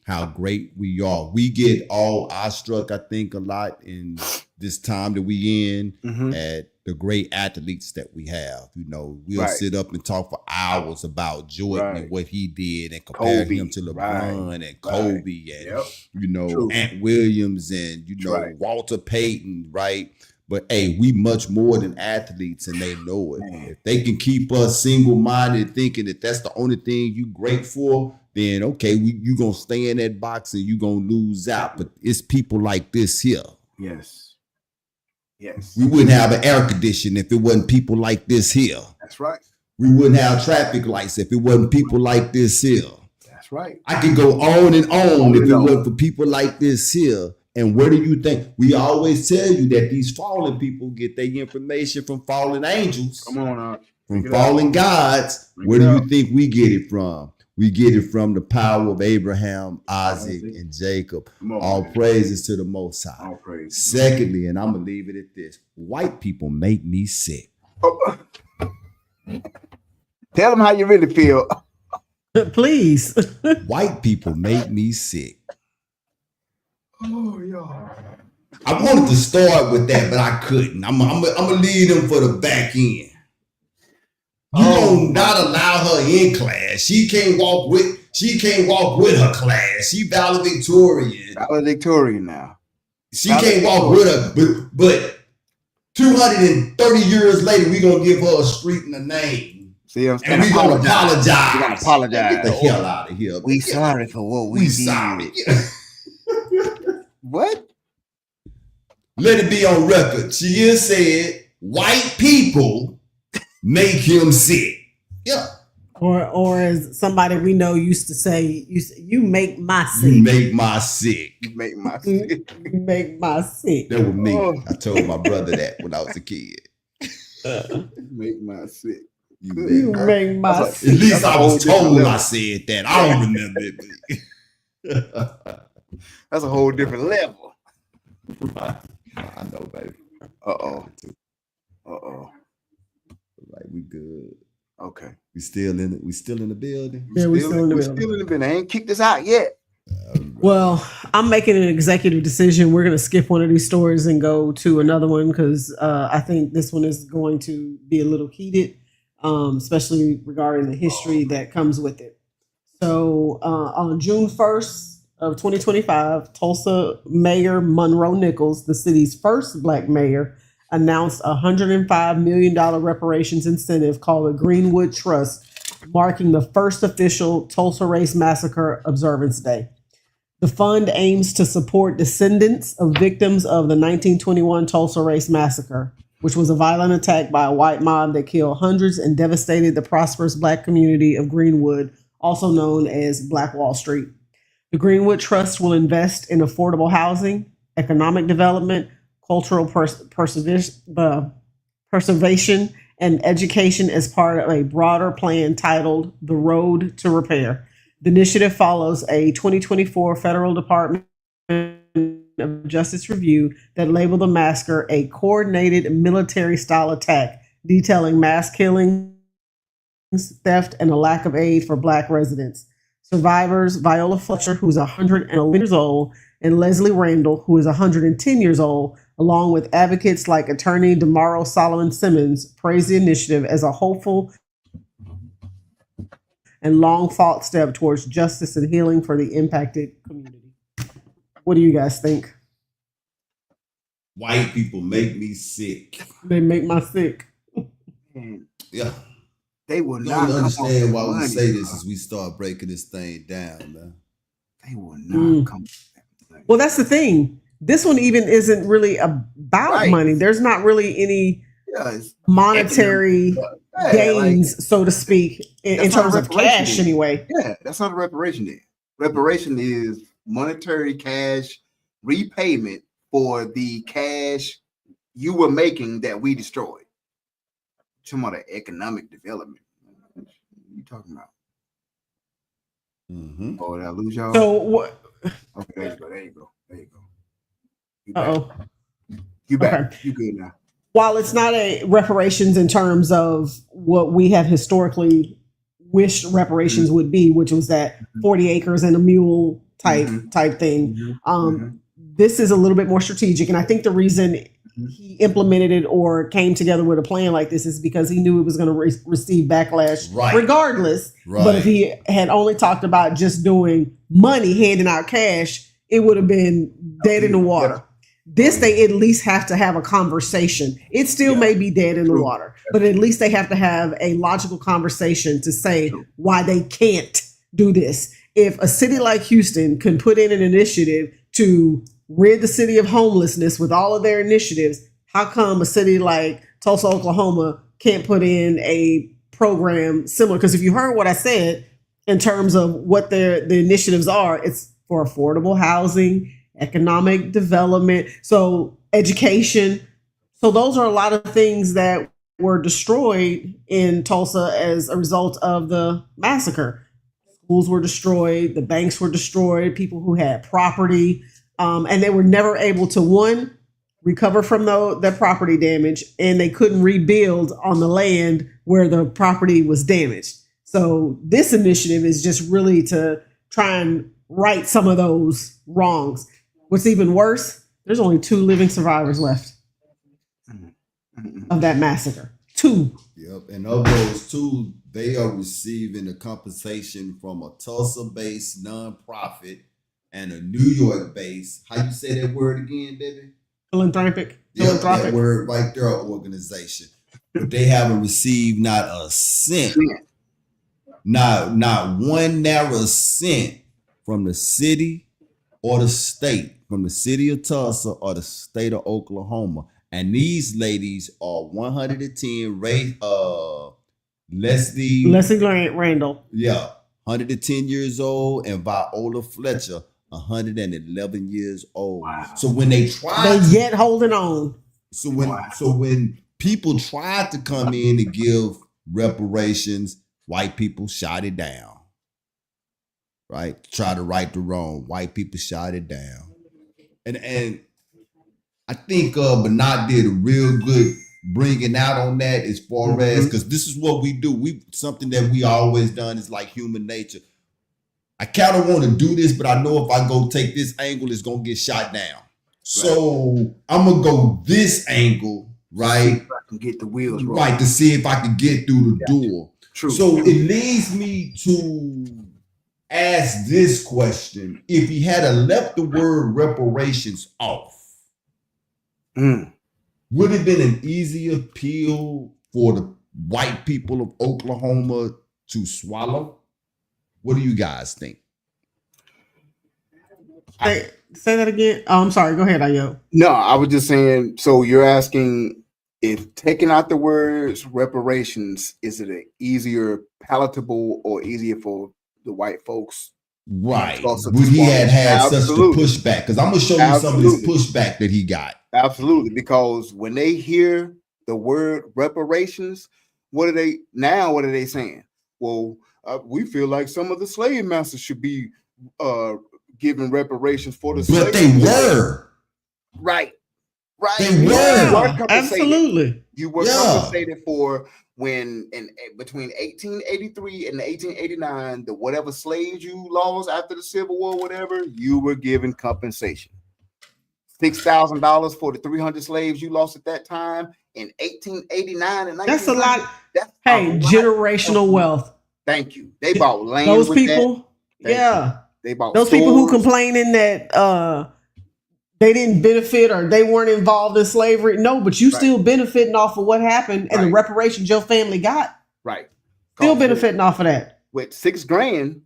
how great we are. We get all awestruck, I think, a lot in this time that we in at the great athletes that we have. You know, we'll sit up and talk for hours about Jordan and what he did and compare him to LeBron and Kobe and, you know, Ant Williams and, you know, Walter Payton, right? But hey, we much more than athletes, and they know it. If they can keep us single-minded, thinking that that's the only thing you great for, then okay, you gonna stay in that box and you gonna lose out. But it's people like this here. Yes. We wouldn't have an air conditioner if it wasn't people like this here. That's right. We wouldn't have traffic lights if it wasn't people like this here. That's right. I can go on and on if it wasn't for people like this here. And where do you think? We always tell you that these fallen people get their information from fallen angels. Come on, from fallen gods. Where do you think we get it from? We get it from the power of Abraham, Isaac, and Jacob. All praises to the Most High. All praise. Secondly, and I'm going to leave it at this, white people make me sick. Tell them how you really feel. Please. White people make me sick. Oh, yeah. I wanted to start with that, but I couldn't. I'm gonna leave them for the back end. You don't not allow her in class. She can't walk with her class. She valedictorian. Valedictorian now. She can't walk with her, but 230 years later, we gonna give her a street and a name. See, and we gonna apologize. We're gonna apologize. Get the hell out of here. We sorry for what we did. Sorry. What? Let it be on record. She has said white people make him sick. Yeah. Or as somebody we know used to say, you make my sick. You make my sick. You make my sick. You make my sick. That was me. I told my brother that when I was a kid. Make my sick. You make my sick. At least I was told I said that. I don't remember it. That's a whole different level. I know, baby. Uh-oh. Like we good. Okay. We still in it. We still in the building. Yeah, we still in the building. Still in the building. I ain't kicked us out yet. Well, I'm making an executive decision. We're going to skip one of these stories and go to another one because I think this one is going to be a little heated, especially regarding the history that comes with it. So on June 1st of 2025, Tulsa Mayor Monroe Nichols, the city's first Black mayor, announced a $105 million reparations incentive called the Greenwood Trust, marking the first official Tulsa Race Massacre Observance Day. The fund aims to support descendants of victims of the 1921 Tulsa Race Massacre, which was a violent attack by a white mob that killed hundreds and devastated the prosperous Black community of Greenwood, also known as Black Wall Street. The Greenwood Trust will invest in affordable housing, economic development, cultural preservation, and education as part of a broader plan titled The Road to Repair. The initiative follows a 2024 Federal Department of Justice review that labeled the massacre a coordinated military-style attack, detailing mass killings, theft, and a lack of aid for Black residents. Survivors Viola Fletcher, who's 111 years old, and Leslie Randall, who is 110 years old, along with advocates like attorney Damaro Solomon Simmons, praised the initiative as a hopeful and long-fought step towards justice and healing for the impacted community. What do you guys think? White people make me sick. They make my sick. Yeah. They will You not don't understand why we say bro. this as we start breaking this thing down, man. They will not come. Well, that's the thing. This one even isn't really about money. There's not really any monetary gains, so to speak, in terms of cash anyway. Yeah, that's not a reparation is. Reparation is monetary cash repayment for the cash you were making that we destroyed. Talking about economic development. What are you talking about? Mm-hmm. Oh, did I lose y'all? So what? Okay, there you go. Uh-oh. You back. Okay. You good now. While it's not a reparations in terms of what we have historically wished reparations would be, which was that 40 acres and a mule type thing. This is a little bit more strategic, and I think the reason he implemented it or came together with a plan like this is because he knew it was going to receive backlash regardless. But if he had only talked about just doing money, handing out cash, it would have been dead in the water. This, they at least have to have a conversation. It still may be dead in the water, but at least they have to have a logical conversation to say why they can't do this. If a city like Houston can put in an initiative to rid the city of homelessness with all of their initiatives, how come a city like Tulsa, Oklahoma can't put in a program similar? Because if you heard what I said in terms of what the initiatives are, it's for affordable housing, economic development, so education. So those are a lot of things that were destroyed in Tulsa as a result of the massacre. Schools were destroyed, the banks were destroyed, people who had property, and they were never able to, one, recover from their property damage, and they couldn't rebuild on the land where the property was damaged. So this initiative is just really to try and right some of those wrongs. What's even worse, there's only 2 living survivors left of that massacre. 2. Yep. And of those 2, they are receiving a compensation from a Tulsa-based nonprofit and a New York-based, how you say that word again, baby? Philanthropic. Yeah, that word right there, organization. But they haven't received not a cent, not one narrow cent from the city or the state, from the city of Tulsa or the state of Oklahoma. And these ladies are 110, Leslie Randall. Yeah, 110 years old, and Viola Fletcher, 111 years old. Wow. So when they yet holding on. So when people tried to come in to give reparations, white people shot it down. Right? Try to right the wrong. White people shot it down. And I think Bernard did a real good bringing out on that as far as, because this is what we do. Something that we always done is like human nature. I kind of want to do this, but I know if I go take this angle, it's going to get shot down. Right. So I'm going to go this angle, right? See if I can get the wheels right, to see if I can get through the door. True. So it leads me to ask this question. If he had left the word reparations off, would it have been an easier pill for the white people of Oklahoma to swallow? What do you guys think? Say that again. Oh, I'm sorry. Go ahead, Ayo. No, I was just saying, so you're asking if taking out the words reparations, is it an easier palatable or easier for the white folks? Right. Would he had such the pushback? Because I'm going to show you some of this pushback that he got. Absolutely. Because when they hear the word reparations, what are they saying? Well, we feel like some of the slave masters should be given reparations for the slave. But they were. Right. They were. Absolutely. You were compensated for when between 1883 and 1889, the whatever slaves you lost after the Civil War, whatever, you were given compensation. $6,000 for the 300 slaves you lost at that time in 1889 and 1900. That's a lot. Generational wealth. Thank you. They bought land. Those people, they bought those people who complaining that they didn't benefit or they weren't involved in slavery. No, but you still benefiting off of what happened and the reparations your family got. Right. Still benefiting off of that. With $6,000,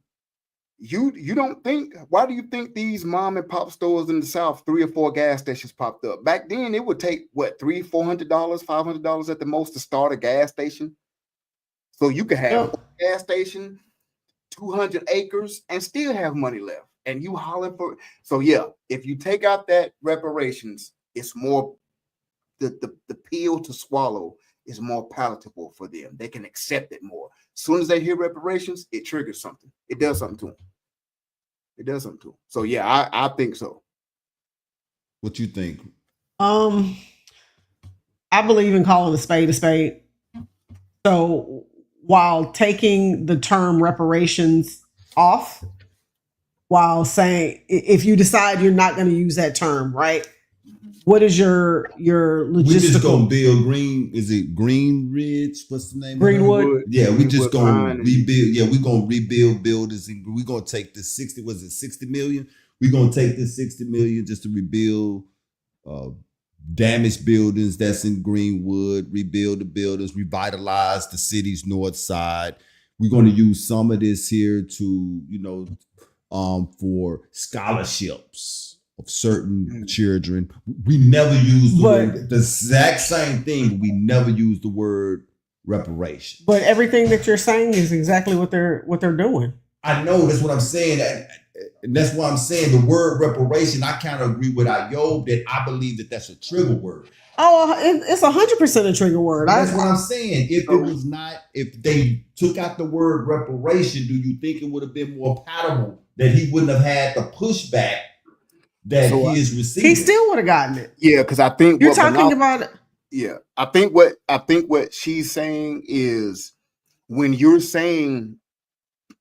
you don't think, why do you think these mom and pop stores in the South, 3 or 4 gas stations popped up? Back then it would take what, $300, $400, $500 at the most to start a gas station. So you could have a gas station, 200 acres, and still have money left. And you holler for it. So yeah, if you take out that reparations, it's more the pill to swallow is more palatable for them. They can accept it more. As soon as they hear reparations, it triggers something. It does something to them. It does something to them. So yeah, I think so. What you think? I believe in calling a spade a spade. So while taking the term reparations off, while saying if you decide you're not going to use that term, right? What is your logistical? We just gonna build Green. Is it Green Ridge? What's the name? Greenwood. Yeah, we just gonna Greenwood rebuild. Yeah, we gonna rebuild buildings, and we gonna take this 60. Was it 60 million? We gonna take this 60 million just to rebuild damaged buildings that's in Greenwood. Rebuild the buildings, revitalize the city's north side. We're gonna use some of this here to for scholarships of certain children. We never use the exact same thing, but we never use the word reparation. But everything that you're saying is exactly what they're doing. I know, that's what I'm saying. And that's why I'm saying the word reparation, I kind of agree with Ayob that I believe that that's a trigger word. Oh, it's 100% a trigger word. That's what I'm saying. If they took out the word reparation, do you think it would have been more palatable that he wouldn't have had the pushback that he is receiving? He still would have gotten it. Yeah, because I think you're talking about it. Yeah, I think what she's saying is when you're saying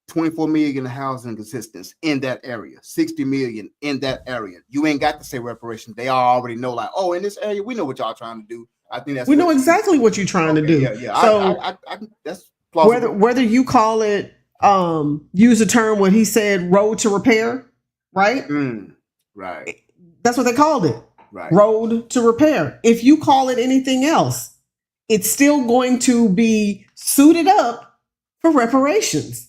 24 million in housing assistance in that area, 60 million in that area, you ain't got to say reparations. They all already know, like, oh, in this area, we know what y'all trying to do. I think that's we know exactly what you're trying to do. Yeah. So I that's plausible. whether you call it use the term what he said, road to repair, right? Right. That's what they called it. Right. Road to repair. If you call it anything else, it's still going to be suited up for reparations.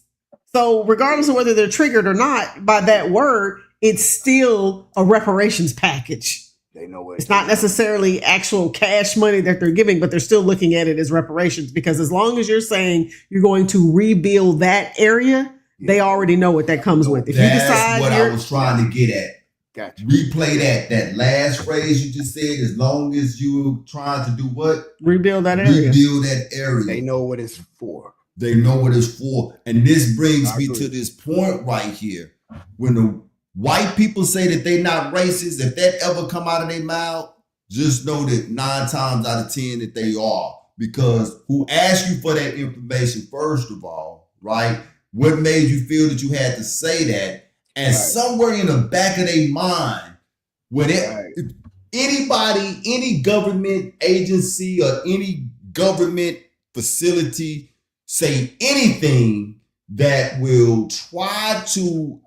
So regardless of whether they're triggered or not by that word, it's still a reparations package. They know what it's not necessarily actual cash money that they're giving, but they're still looking at it as reparations, because as long as you're saying you're going to rebuild that area, they already know what that comes with. If that's you decide what I was trying to get at. Gotcha. Replay that last phrase you just said. As long as you're trying to do what? Rebuild that area. Rebuild that area. They know what it's for. They know what it's for. And this brings me to this point right here. When the white people say that they're not racist, if that ever come out of their mouth, just know that 9 times out of 10 that they are. Because who asked you for that information, first of all, right? What made you feel that you had to say that? And somewhere in the back of their mind, when anybody, any government agency or any government facility say anything that will try to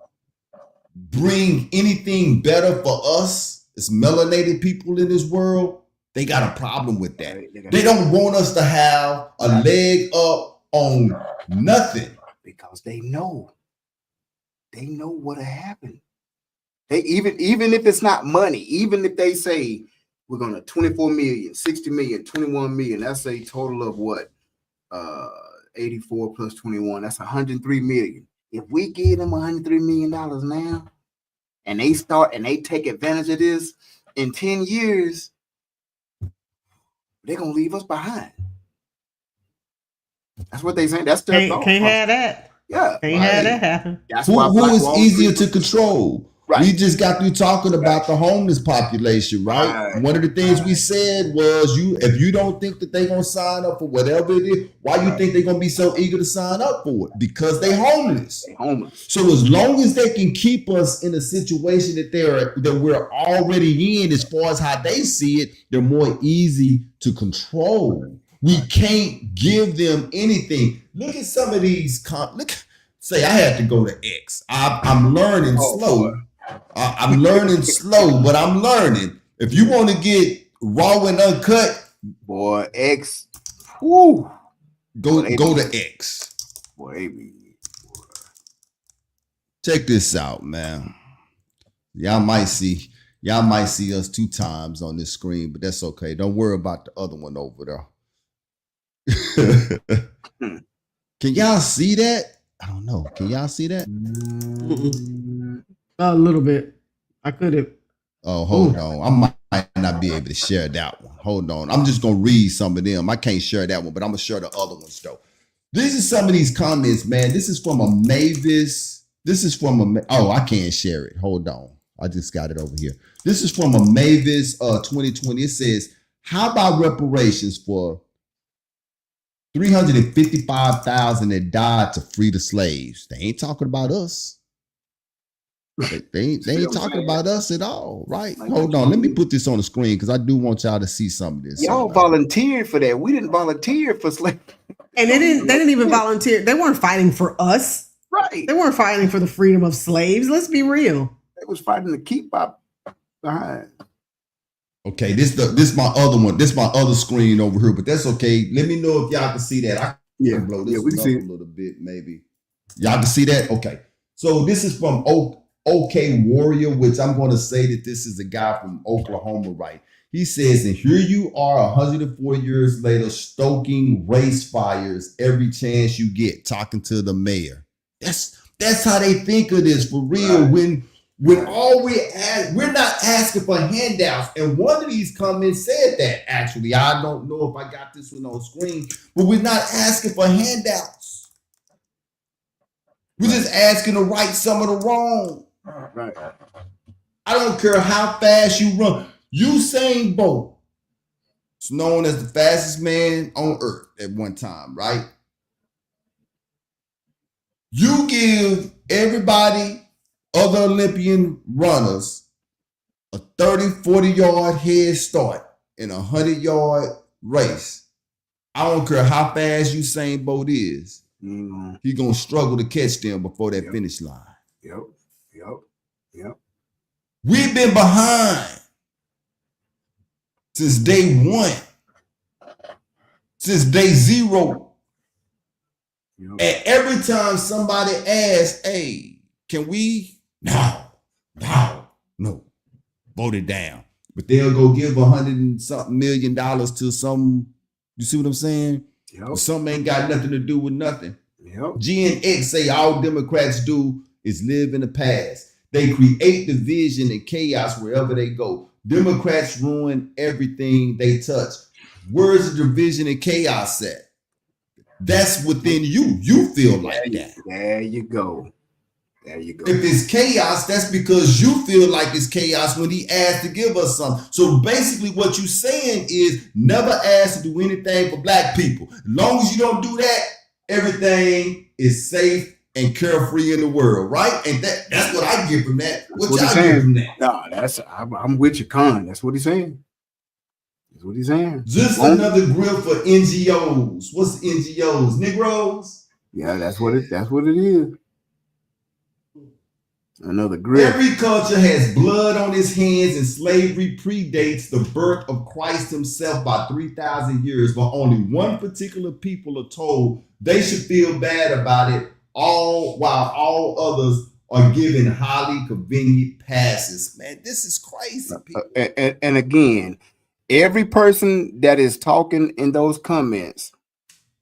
bring anything better for us as melanated people in this world, they got a problem with that. They don't want us to have a leg up on nothing. Because they know. They know what'll happen. They even if it's not money, even if they say we're gonna 24 million, 60 million, 21 million, that's a total of what? 84 plus 21, that's 103 million. If we give them $103 million now, and they start and they take advantage of this, in 10 years, they're gonna leave us behind. That's what they saying. That's their thought. Can't have that. Yeah, can't have that happen. That's who is easier to control? Right. We just got through talking about the homeless population, right? One of the things we said was, if you don't think that they're gonna sign up for whatever it is, why you think they're gonna be so eager to sign up for it? Because they homeless. So as long as they can keep us in a situation that we're already in, as far as how they see it, they're more easy to control. We can't give them anything. Look at some of these. Say I had to go to X. I'm learning slow. I'm learning slow, but I'm learning. If you want to get raw and uncut, boy, X. Woo. Go to X. Boy, check this out, man. Y'all might see us 2 times on this screen, but that's okay. Don't worry about the other one over there. Can y'all see that? I don't know. Can y'all see that? A little bit. I could have. Oh, hold on. I might not be able to share that one. Hold on. I'm just going to read some of them. I can't share that one, but I'm going to share the other ones, though. This is some of these comments, man. This is from a Mavis. Oh, I can't share it. Hold on. I just got it over here. This is from a Mavis 2020. It says, how about reparations for 355,000 that died to free the slaves. They ain't talking about us. They ain't talking about us at all, right? Hold on, let me put this on the screen because I do want y'all to see some of this. Y'all volunteered for that. We didn't volunteer for slavery. And they didn't even volunteer. They weren't fighting for us. Right. They weren't fighting for the freedom of slaves. Let's be real. They was fighting to keep up behind. Okay, this my other one. This my other screen over here, but that's okay. Let me know if y'all can see that. I can blow this we can up see a little bit, maybe. Y'all can see that? Okay. So this is from OK Warrior, which I'm going to say that this is a guy from Oklahoma, right? He says, and here you are 104 years later, stoking race fires every chance you get, talking to the mayor. That's how they think of this for real. Right. When all we're not asking for handouts. And one of these comments said that, actually. I don't know if I got this one on screen, but we're not asking for handouts. We're just asking to right some of the wrong. Right. I don't care how fast you run. Usain Bolt is known as the fastest man on earth at one time, right? You give everybody, other Olympian runners, a 30, 40-yard head start in a 100-yard race. I don't care how fast Usain Bolt is. He's going to struggle to catch them before that finish line. Yep. We've been behind since day one, since day zero. Yep. And every time somebody asks, hey, can we? No, vote it down. But they'll go give $100 and something million to some, you see what I'm saying? Yep. Something ain't got nothing to do with nothing. Yep. G and X say all Democrats do is live in the past. They create division and chaos wherever they go. Democrats ruin everything they touch. Where's the division and chaos at? That's within you. You feel like that. There you go. If it's chaos, that's because you feel like it's chaos when he asked to give us something. So basically what you're saying is never ask to do anything for black people. As long as you don't do that, everything is safe and carefree in the world, right? And that's what I get from that. What y'all get from that? No, I'm with you, Con. That's what he's saying. Just another grill for NGOs. What's NGOs? Negroes? Yeah, that's what it is. Another grill. Every culture has blood on its hands, and slavery predates the birth of Christ himself by 3,000 years, but only one particular people are told they should feel bad about it, while all others are given highly convenient passes. Man, this is crazy, people. And again, every person that is talking in those comments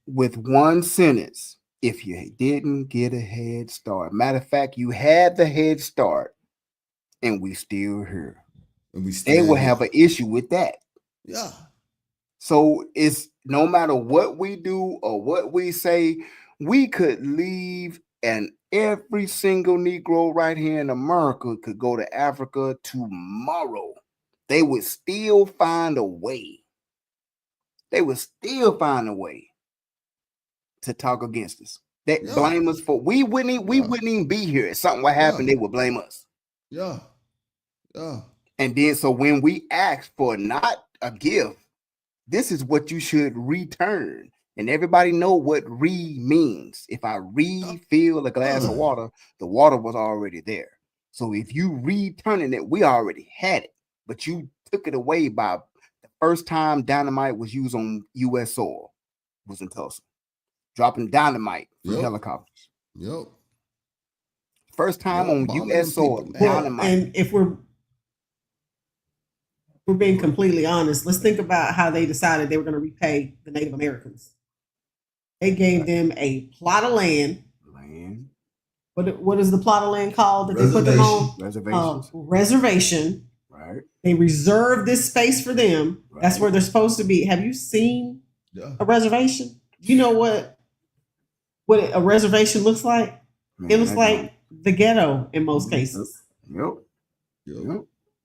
with one sentence, if you didn't get a head start. Matter of fact, you had the head start and we still here. They will have an issue with that. Yeah. So it's no matter what we do or what we say, we could leave and every single Negro right here in America could go to Africa tomorrow. They would still find a way. To talk against us. They blame us for we wouldn't even be here. If something would happen, they would blame us. Yeah. And then so when we ask for not a gift, this is what you should return. And everybody know what means. If I refill a glass of water, the water was already there. So if you returning it, we already had it. But you took it away by the first time dynamite was used on U.S. soil was in Tulsa. Dropping dynamite from helicopters. Yep. First time on U.S. soil, dynamite. And if we're being completely honest, let's think about how they decided they were going to repay the Native Americans. They gave them a plot of land. What is the plot of land called that they put them on? Reservation. Right. They reserved this space for them. Right. That's where they're supposed to be. Have you seen a reservation? You know what a reservation looks like? It looks like the ghetto in most cases. Yep.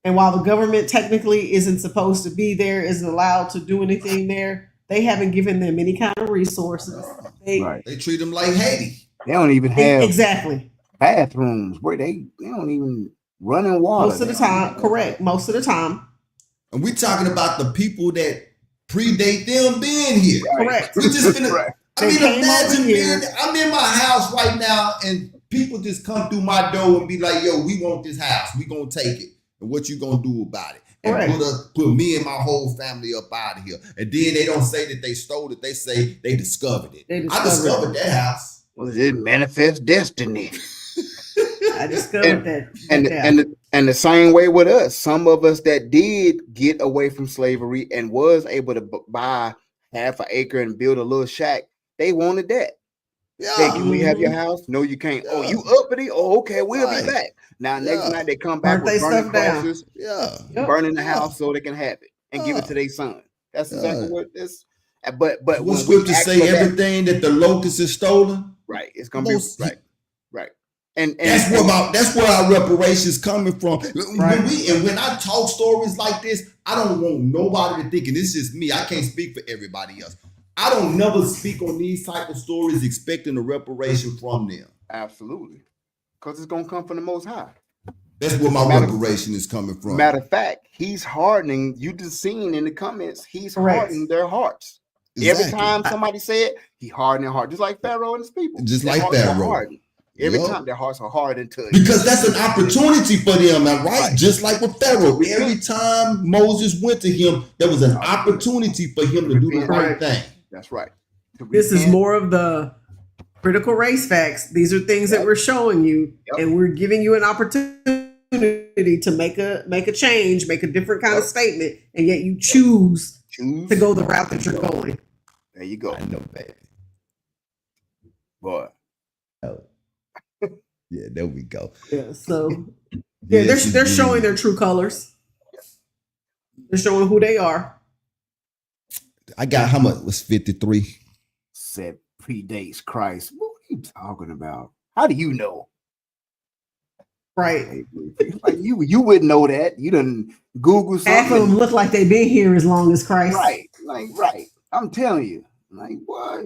And while the government technically isn't supposed to be there, isn't allowed to do anything there, They haven't given them any kind of resources. Right. They treat them like Haiti. They don't even have exactly bathrooms where they don't even run in water. Most of the time, correct. Most of the time. And we talking about the people that predate them being here. Correct. We just gonna, Right. I mean, imagine being, I'm in my house right now and people just come through my door and be like, yo, we want this house. We gonna take it. And what you gonna do about it? And put me and my whole family up out of here. And then they don't say that they stole it. They say they discovered it. I discovered that house. Was it manifest destiny? I discovered and the same way with us. Some of us that did get away from slavery and was able to buy half an acre and build a little shack, they wanted that. Yeah. Hey, can we have your house? No, you can't. Oh, you uppity? Oh, okay, we'll be back. Now, next night they come back with burning crosses, burning the house so they can have it and give it to their son. That's exactly what this. But what scripture say? Everything that the locust is stolen, right? It's gonna be right. And that's where our reparations coming from. Right. When I talk stories like this, I don't want nobody to think, and it's just me. I can't speak for everybody else. I don't never speak on these type of stories expecting a reparation from them. Absolutely, because it's gonna come from the Most High. That's where my reparation is coming from. Matter of fact, he's hardening. You just seen in the comments, he's hardening their hearts. Exactly. Every time somebody said, he hardened their heart, just like Pharaoh and his people. Just like Pharaoh. Every time their hearts are hardened to it. Because that's an opportunity for them, right? Just like with Pharaoh. Every time Moses went to him, there was an opportunity for him to do the right thing. That's right. This is more of the critical race facts. These are things that we're showing you, and we're giving you an opportunity to make a change, make a different kind of statement, and yet you choose to go the route that you're going. There you go. I know, baby. Boy. Oh. Yeah, there we go. Yeah, so they're showing their true colors. They're showing who they are. I got how much was 53? Said predates Christ. What are you talking about? How do you know? Right. Like you wouldn't know that. You done Google something. Half of them look like they've been here as long as Christ. Right. Right. I'm telling you. Like, what?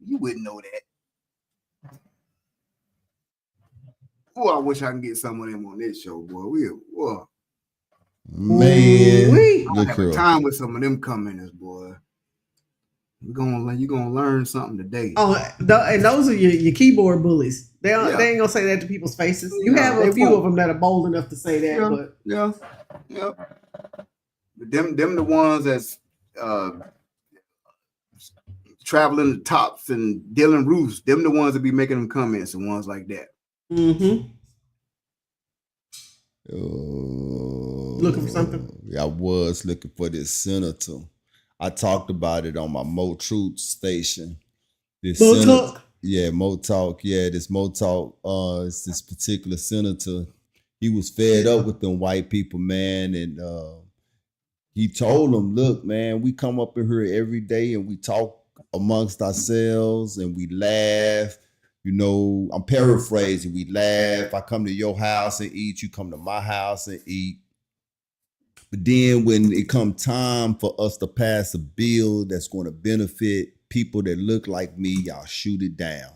You wouldn't know that. Oh, I wish I can get some of them on this show, boy. Man, I have a time with some of them comments, boy. You're gonna learn something today. Oh, and those are your keyboard bullies. They ain't gonna say that to people's faces. You have a few of them that are bold enough to say that, but But them the ones that's traveling the tops and dealing roofs. Them the ones that be making them comments and ones like that. Mm-hmm. Looking for something? I was looking for this senator. I talked about it on my Mo Truth station. Mo Talk? Yeah, Mo Talk. Yeah, this Mo Talk. It's this particular senator. He was fed up with them white people, man, and he told them, "Look, man, we come up in here every day and we talk amongst ourselves and we laugh. You know, I'm paraphrasing. We laugh. I come to your house and eat. You come to my house and eat. But then when it come time for us to pass a bill that's going to benefit people that look like me, y'all shoot it down.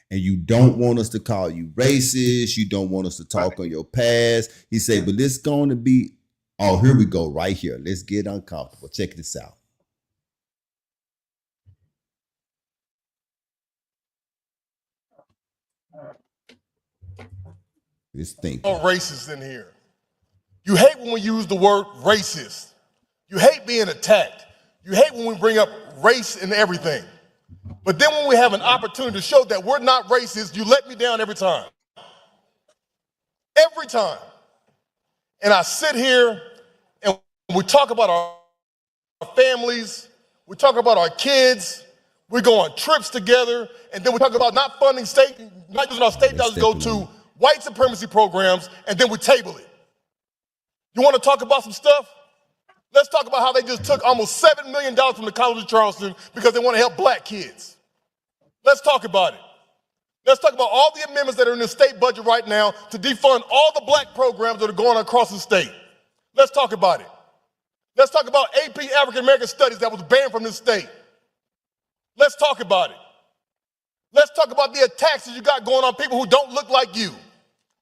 And you don't want us to call you racist. You don't want us to talk on your past." He said, "But it's going to be, oh, here we go right here. Let's get uncomfortable. Check this out." This thing. Racist in here. You hate when we use the word racist. You hate being attacked. You hate when we bring up race and everything. But then when we have an opportunity to show that we're not racist, you let me down every time. Every time. And I sit here and we talk about our families, we talk about our kids, we go on trips together, and then we talk about not funding state, not using our state dollars to go to white supremacy programs, and then we table it. You want to talk about some stuff? Let's talk about how they just took almost $7 million from the College of Charleston because they want to help black kids. Let's talk about it. Let's talk about all the amendments that are in the state budget right now to defund all the black programs that are going across the state. Let's talk about it. Let's talk about AP African American Studies that was banned from this state. Let's talk about it. Let's talk about the attacks that you got going on people who don't look like you.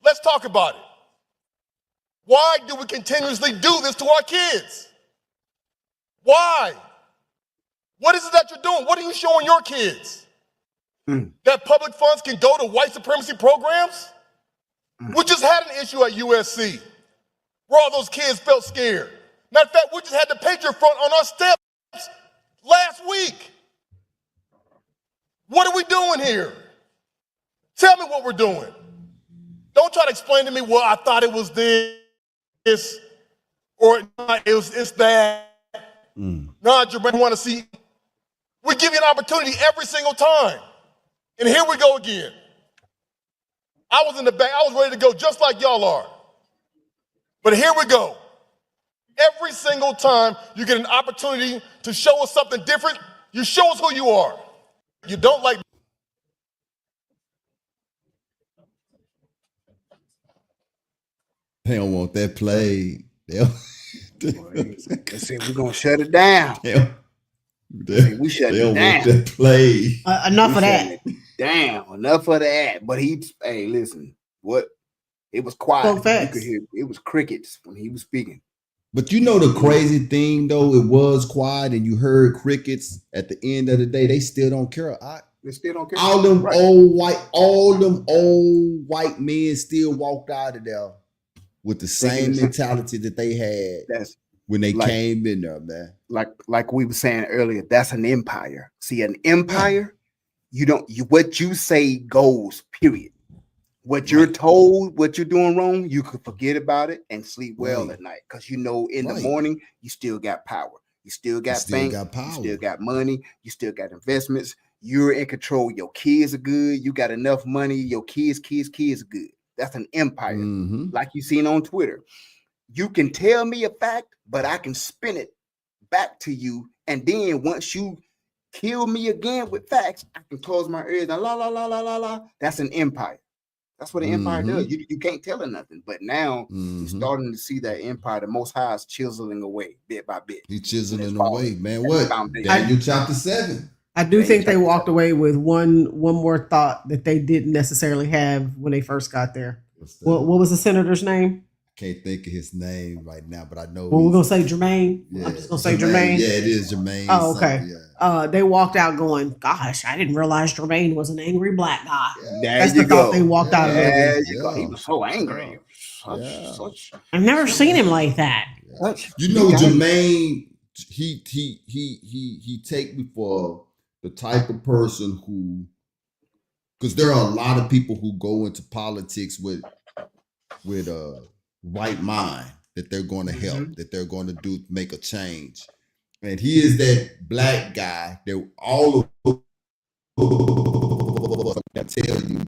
Let's talk about it. Why do we continuously do this to our kids? Why? What is it that you're doing? What are you showing your kids? That public funds can go to white supremacy programs? We just had an issue at USC where all those kids felt scared. Matter of fact, we just had the Patriot Front on our steps last week. What are we doing here? Tell me what we're doing. Don't try to explain to me, well, I thought it was this, or it's that. Nah, Jermaine, want to see. We give you an opportunity every single time. And here we go again. I was in the back. I was ready to go just like y'all are. But here we go. Every single time you get an opportunity to show us something different, you show us who you are. You don't like. They don't want that played. They said we're going to shut it down. We shut it down. Want that played. Enough of that. Damn, enough of that. But hey, listen, what? It was quiet. So you facts. could hear it was crickets when he was speaking. But you know the crazy thing though, it was quiet and you heard crickets. At the end of the day, they still don't care. They still don't care. All them old white men still walked out of there with the same mentality that they had when they came in there, man. Like we were saying earlier, that's an empire. See, an empire, what you say goes, period. What you're told, what you're doing wrong, you could forget about it and sleep well at night. Because in the morning, you still got power. You still got bank, you still got money, you still got investments. You're in control. Your kids are good. You got enough money. Your kids are good. That's an empire. Like you seen on Twitter. You can tell me a fact, but I can spin it back to you. And then once you kill me again with facts, I can close my ears and la la la la la la. That's an empire. That's what an empire does. You can't tell it nothing. But now you're starting to see that empire, the Most High is chiseling away bit by bit. He's chiseling away, man. What? Daniel chapter 7. I do think they walked away with one more thought that they didn't necessarily have when they first got there. What was the senator's name? I can't think of his name right now, but I know. Well, we're gonna say Jermaine. Yeah, I'm just gonna say Jermaine. Yeah, it is Jermaine. Oh, okay. They walked out going, "Gosh, I didn't realize Jermaine was an angry black guy." That's the thought they walked out of there. He was so angry. I've never seen him like that. You know, Jermaine, he take me for the type of person who, because there are a lot of people who go into politics with a right mind that they're going to help, that they're going to make a change. And he is that black guy that all of I tell you,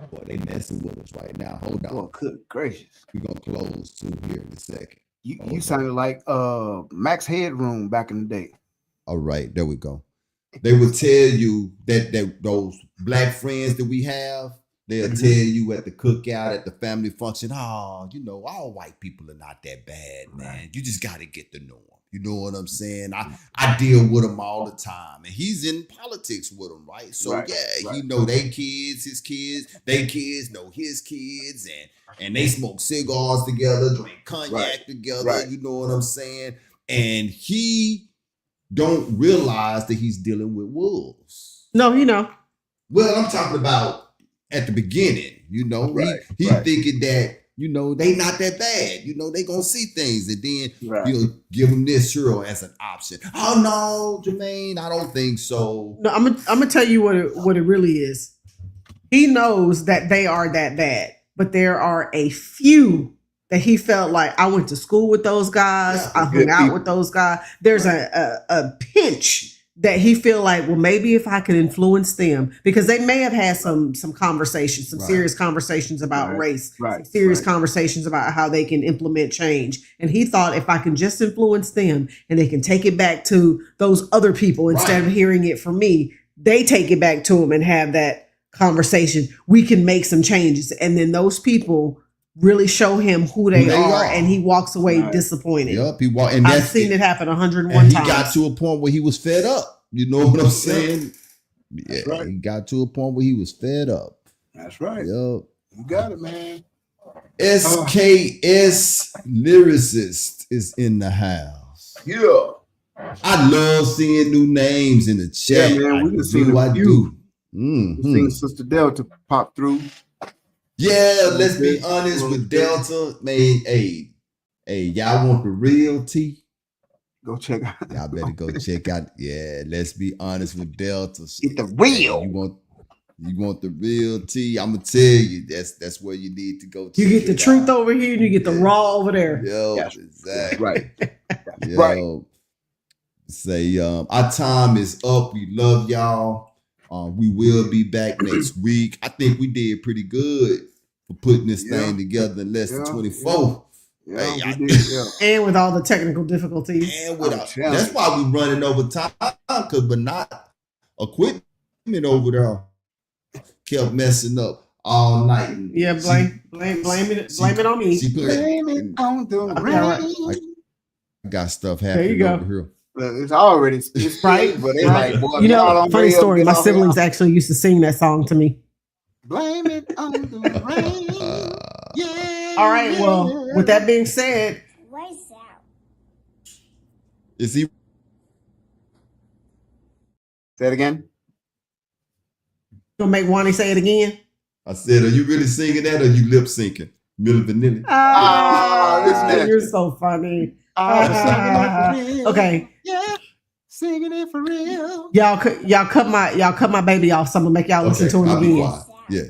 boy, they messing with us right now. Hold on. Oh, good gracious. We're going to close too here in a second. You sounded like Max Headroom back in the day. All right, there we go. They will tell you that those black friends that we have, they'll tell you at the cookout, at the family function, all white people are not that bad, man. You just got to get to know them. You know what I'm saying? I deal with them all the time. And he's in politics with them, right? So, he know they kids, his kids, they kids know his kids, and they smoke cigars together, drink cognac together, you know what I'm saying? And he don't realize that he's dealing with wolves. No, he know. Well, I'm talking about at the beginning, he thinking that, they not that bad. They gonna see things, and then give them this hero as an option. Oh no, Jermaine, I don't think so. No, I'm gonna tell you what it really is. He knows that they are that bad, but there are a few that he felt like, I went to school with those guys, I hung out with those guys. There's a pinch that he feel like, well, maybe if I can influence them, because they may have had some conversations, some serious conversations about race, some serious conversations about how they can implement change. And he thought, if I can just influence them and they can take it back to those other people instead of hearing it from me, they take it back to them and have that conversation. We can make some changes. And then those people really show him who they are, and he walks away Right. disappointed. Yep, he walked, and I've seen it happen 101 and he times. got to a point where he was fed up. You know what I'm saying? Yeah, right. he got to a point where he was fed up. That's right. Yep. You got it, man. SKS Lyricist is in the house. Yeah. I love seeing new names in the chat. Yeah, man. I We just seen do. a I few. do. We seen Sister Delta pop through. Yeah, let's be honest with Delta. Man, hey, y'all want the real tea? Go check out. Y'all better go check out. Yeah, let's be honest with Delta. Get the real. You want the real tea? I'm gonna tell you, that's where you need to go. You get the truth over here, and you get the raw over there. Yo, That's exactly. right. Yo, right. Say, our time is up. We love y'all. We will be back next week. I think we did pretty good for putting this thing together in less than 24. Yeah, Hey, we did, And with all the technical difficulties. And that's why we running over time, because we're not equipment over there kept messing up all night. Yeah, blame it on me. Blame it on the rain. I got stuff There happening you go. over here. It's already it's Right? but they Right. like, boy, You y'all know, on funny rail, story. get My off siblings y'all. actually used to sing that song to me. Blame it on the rain. Yeah. All right. Well, with that being said, Is he? Say it again. gonna make Wani say it again. I said, are you really singing that or you lip syncing? Milli Vanilli. listen. You're so funny. Okay, Yeah. Singing it for real. y'all cut my baby off, so I'm gonna make y'all listen to him I'll be again. quiet. Yeah.